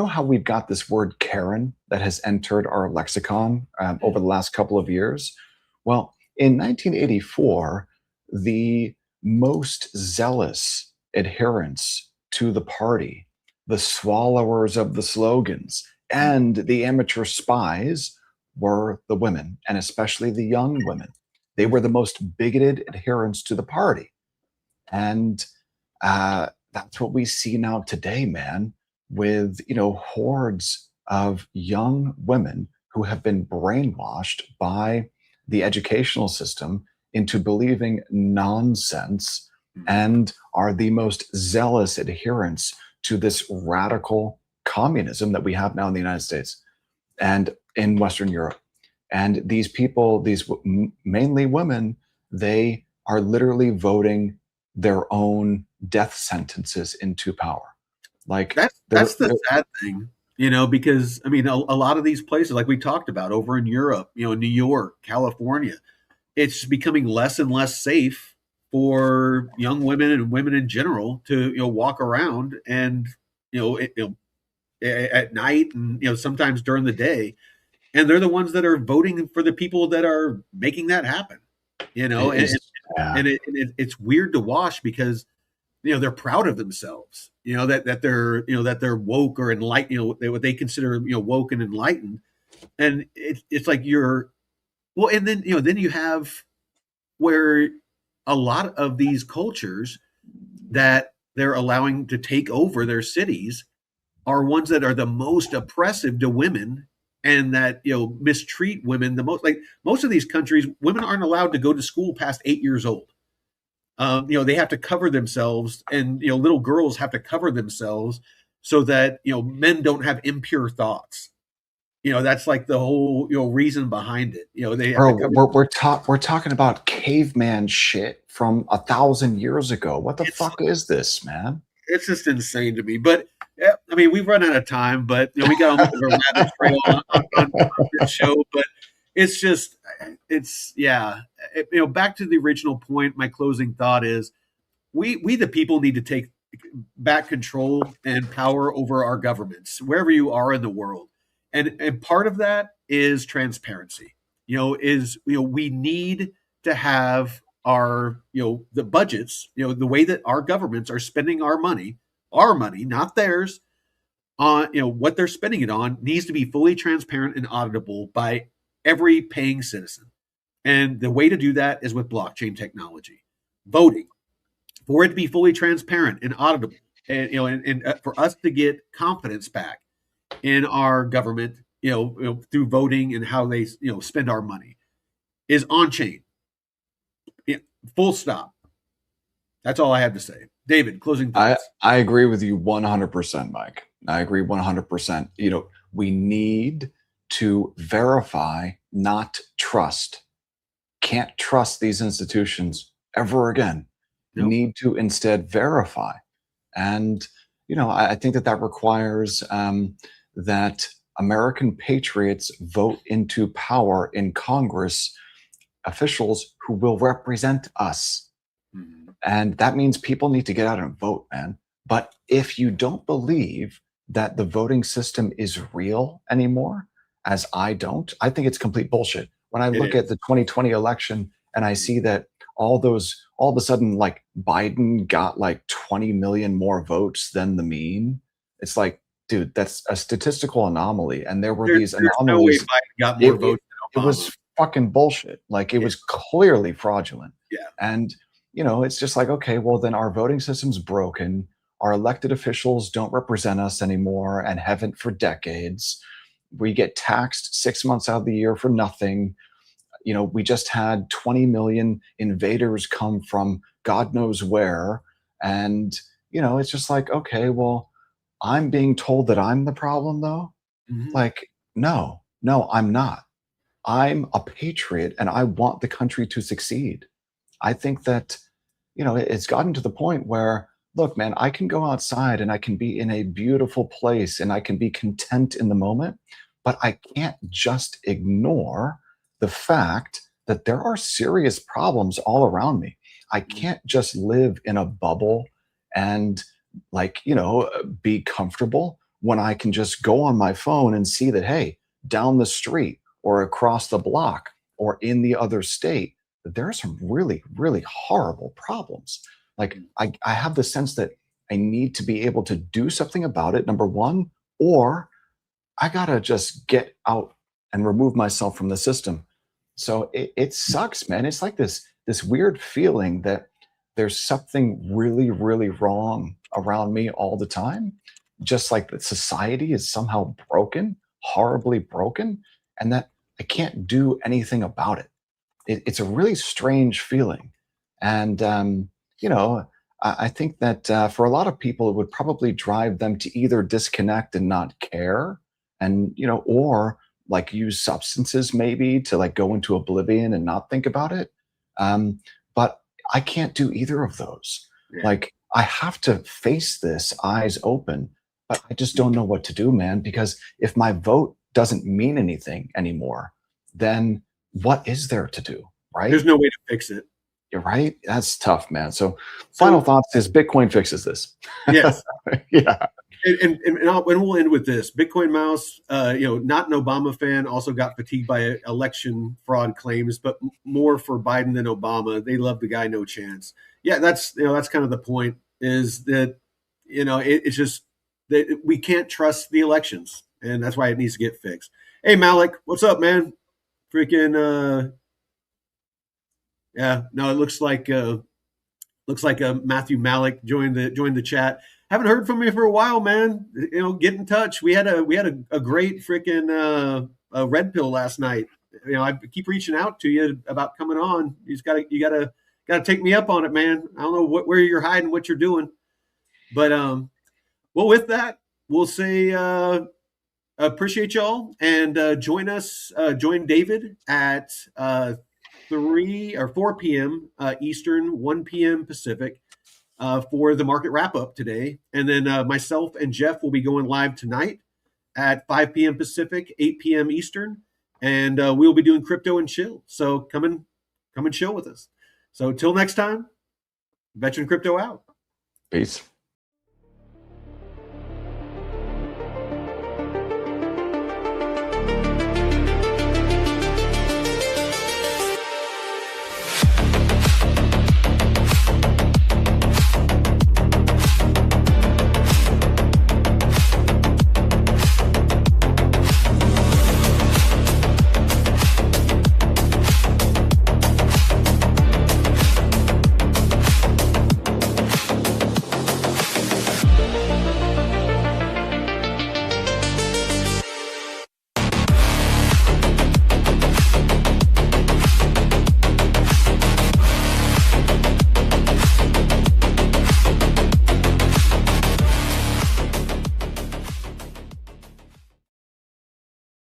how we've got this word Karen that has entered our lexicon over the last couple of years. Well, in 1984, the most zealous adherents to the party, the swallowers of the slogans, and the amateur spies were the women, and especially the young women. They were the most bigoted adherents to the party. And that's what we see now today, man, with, hordes of young women who have been brainwashed by the educational system into believing nonsense Mhm. and are the most zealous adherents to this radical communism that we have now in the United States and in Western Europe. And these people, mainly women, they are literally voting their own death sentences into power. Like, That's the sad thing, because I mean, a lot of these places, like we talked about over in Europe, New York, California, it's becoming less and less safe for young women and women in general to walk around and at night and sometimes during the day, and they're the ones that are voting for the people that are making that happen. You know, it and is, yeah, it's weird to watch because they're proud of themselves. That they're woke or enlightened. What they consider woke and enlightened, and it's like you're well, and then then you have where a lot of these cultures that they're allowing to take over their cities are ones that are the most oppressive to women and that mistreat women the most. Like most of these countries, women aren't allowed to go to school past 8 years old. They have to cover themselves, and little girls have to cover themselves so that men don't have impure thoughts. That's like the whole reason behind it. They have to Bro, cover. we're talking about caveman shit from 1,000 years ago. What the It's fuck is this, man? it's just insane to me. But yeah, I mean, we've run out of time, but we got on a bit of a rabbit trail on this show. But it's just, it's yeah. Back to the original point. My closing thought is, we the people need to take back control and power over our governments wherever you are in the world, and part of that is transparency. We need to have our the budgets, the way that our governments are spending our money, not theirs, on what they're spending it on needs to be fully transparent and auditable by every paying citizen. And the way to do that is with blockchain technology. Voting, for it to be fully transparent and auditable, and for us to get confidence back in our government, through voting and how they spend our money, is on chain. Full stop. That's all I have to say. David, closing thoughts. I agree with you 100%, Mike. I agree 100%. We need to verify, not trust. Can't trust these institutions ever again. Nope. Need to instead verify. And, I think that requires that American patriots vote into power in Congress officials who will represent us. Mhm. And that means people need to get out and vote, man. But if you don't believe that the voting system is real anymore, as I don't, I think it's complete bullshit. When I look at the 2020 election and I see that all of a sudden, like Biden got like 20 million more votes than the mean, it's like, dude, that's a statistical anomaly. And there were these There's no way anomalies. Biden got more It, votes it than Obama. was fucking bullshit. Like it was clearly fraudulent. Yeah. And it's just like, okay, well then our voting system's broken. Our elected officials don't represent us anymore and haven't for decades. We get taxed 6 months out of the year for nothing. We just had 20 million invaders come from God knows where. And, it's just like, okay, well, I'm being told that I'm the problem though. Mhm. Like, no, I'm not. I'm a patriot and I want the country to succeed. I think that, it's gotten to the point where, look, man, I can go outside and I can be in a beautiful place and I can be content in the moment, but I can't just ignore the fact that there are serious problems all around me. I can't just live in a bubble and like, be comfortable when I can just go on my phone and see that, hey, down the street or across the block or in the other state, there are some really, really horrible problems. Like I have the sense that I need to be able to do something about it, number one, or I gotta just get out and remove myself from the system. So it sucks, man. It's like this weird feeling that there's something really, really wrong around me all the time. Just like that society is somehow broken, horribly broken, and that I can't do anything about it. It's a really strange feeling. And, I think that for a lot of people, it would probably drive them to either disconnect and not care and, or like use substances maybe to like go into oblivion and not think about it. But I can't do either of those. Yeah. Like I have to face this eyes open, but I just don't know what to do, man, because if my vote doesn't mean anything anymore, then what is there to do? Right? There's no way to fix it. You're right. That's tough, man. So final thoughts is Bitcoin fixes this. Yes. Yeah. And we'll end with this. Bitcoin Mouse, not an Obama fan, also got fatigued by election fraud claims, but more for Biden than Obama. They love the guy, no chance. Yeah, that's kind of the point. Is that it's just that we can't trust the elections, and that's why it needs to get fixed. Hey, Malik, what's up, man? Freaking yeah. No, it looks like Looks like Matthew Malik joined the chat. Haven't heard from you for a while, man. Get in touch. We had a great freaking red pill last night. I keep reaching out to you about coming on. You gotta take me up on it, man. I don't know where you're hiding, what you're doing, but well, with that, we'll say appreciate y'all, and join David at 3 or 4 p.m. Eastern, 1 p.m. Pacific for the market wrap up today. And then myself and Jeff will be going live tonight at 5 p.m. Pacific, 8 p.m. Eastern, and we'll be doing crypto and chill. So come and chill with us. So till next time, Veteran Crypto out. Peace.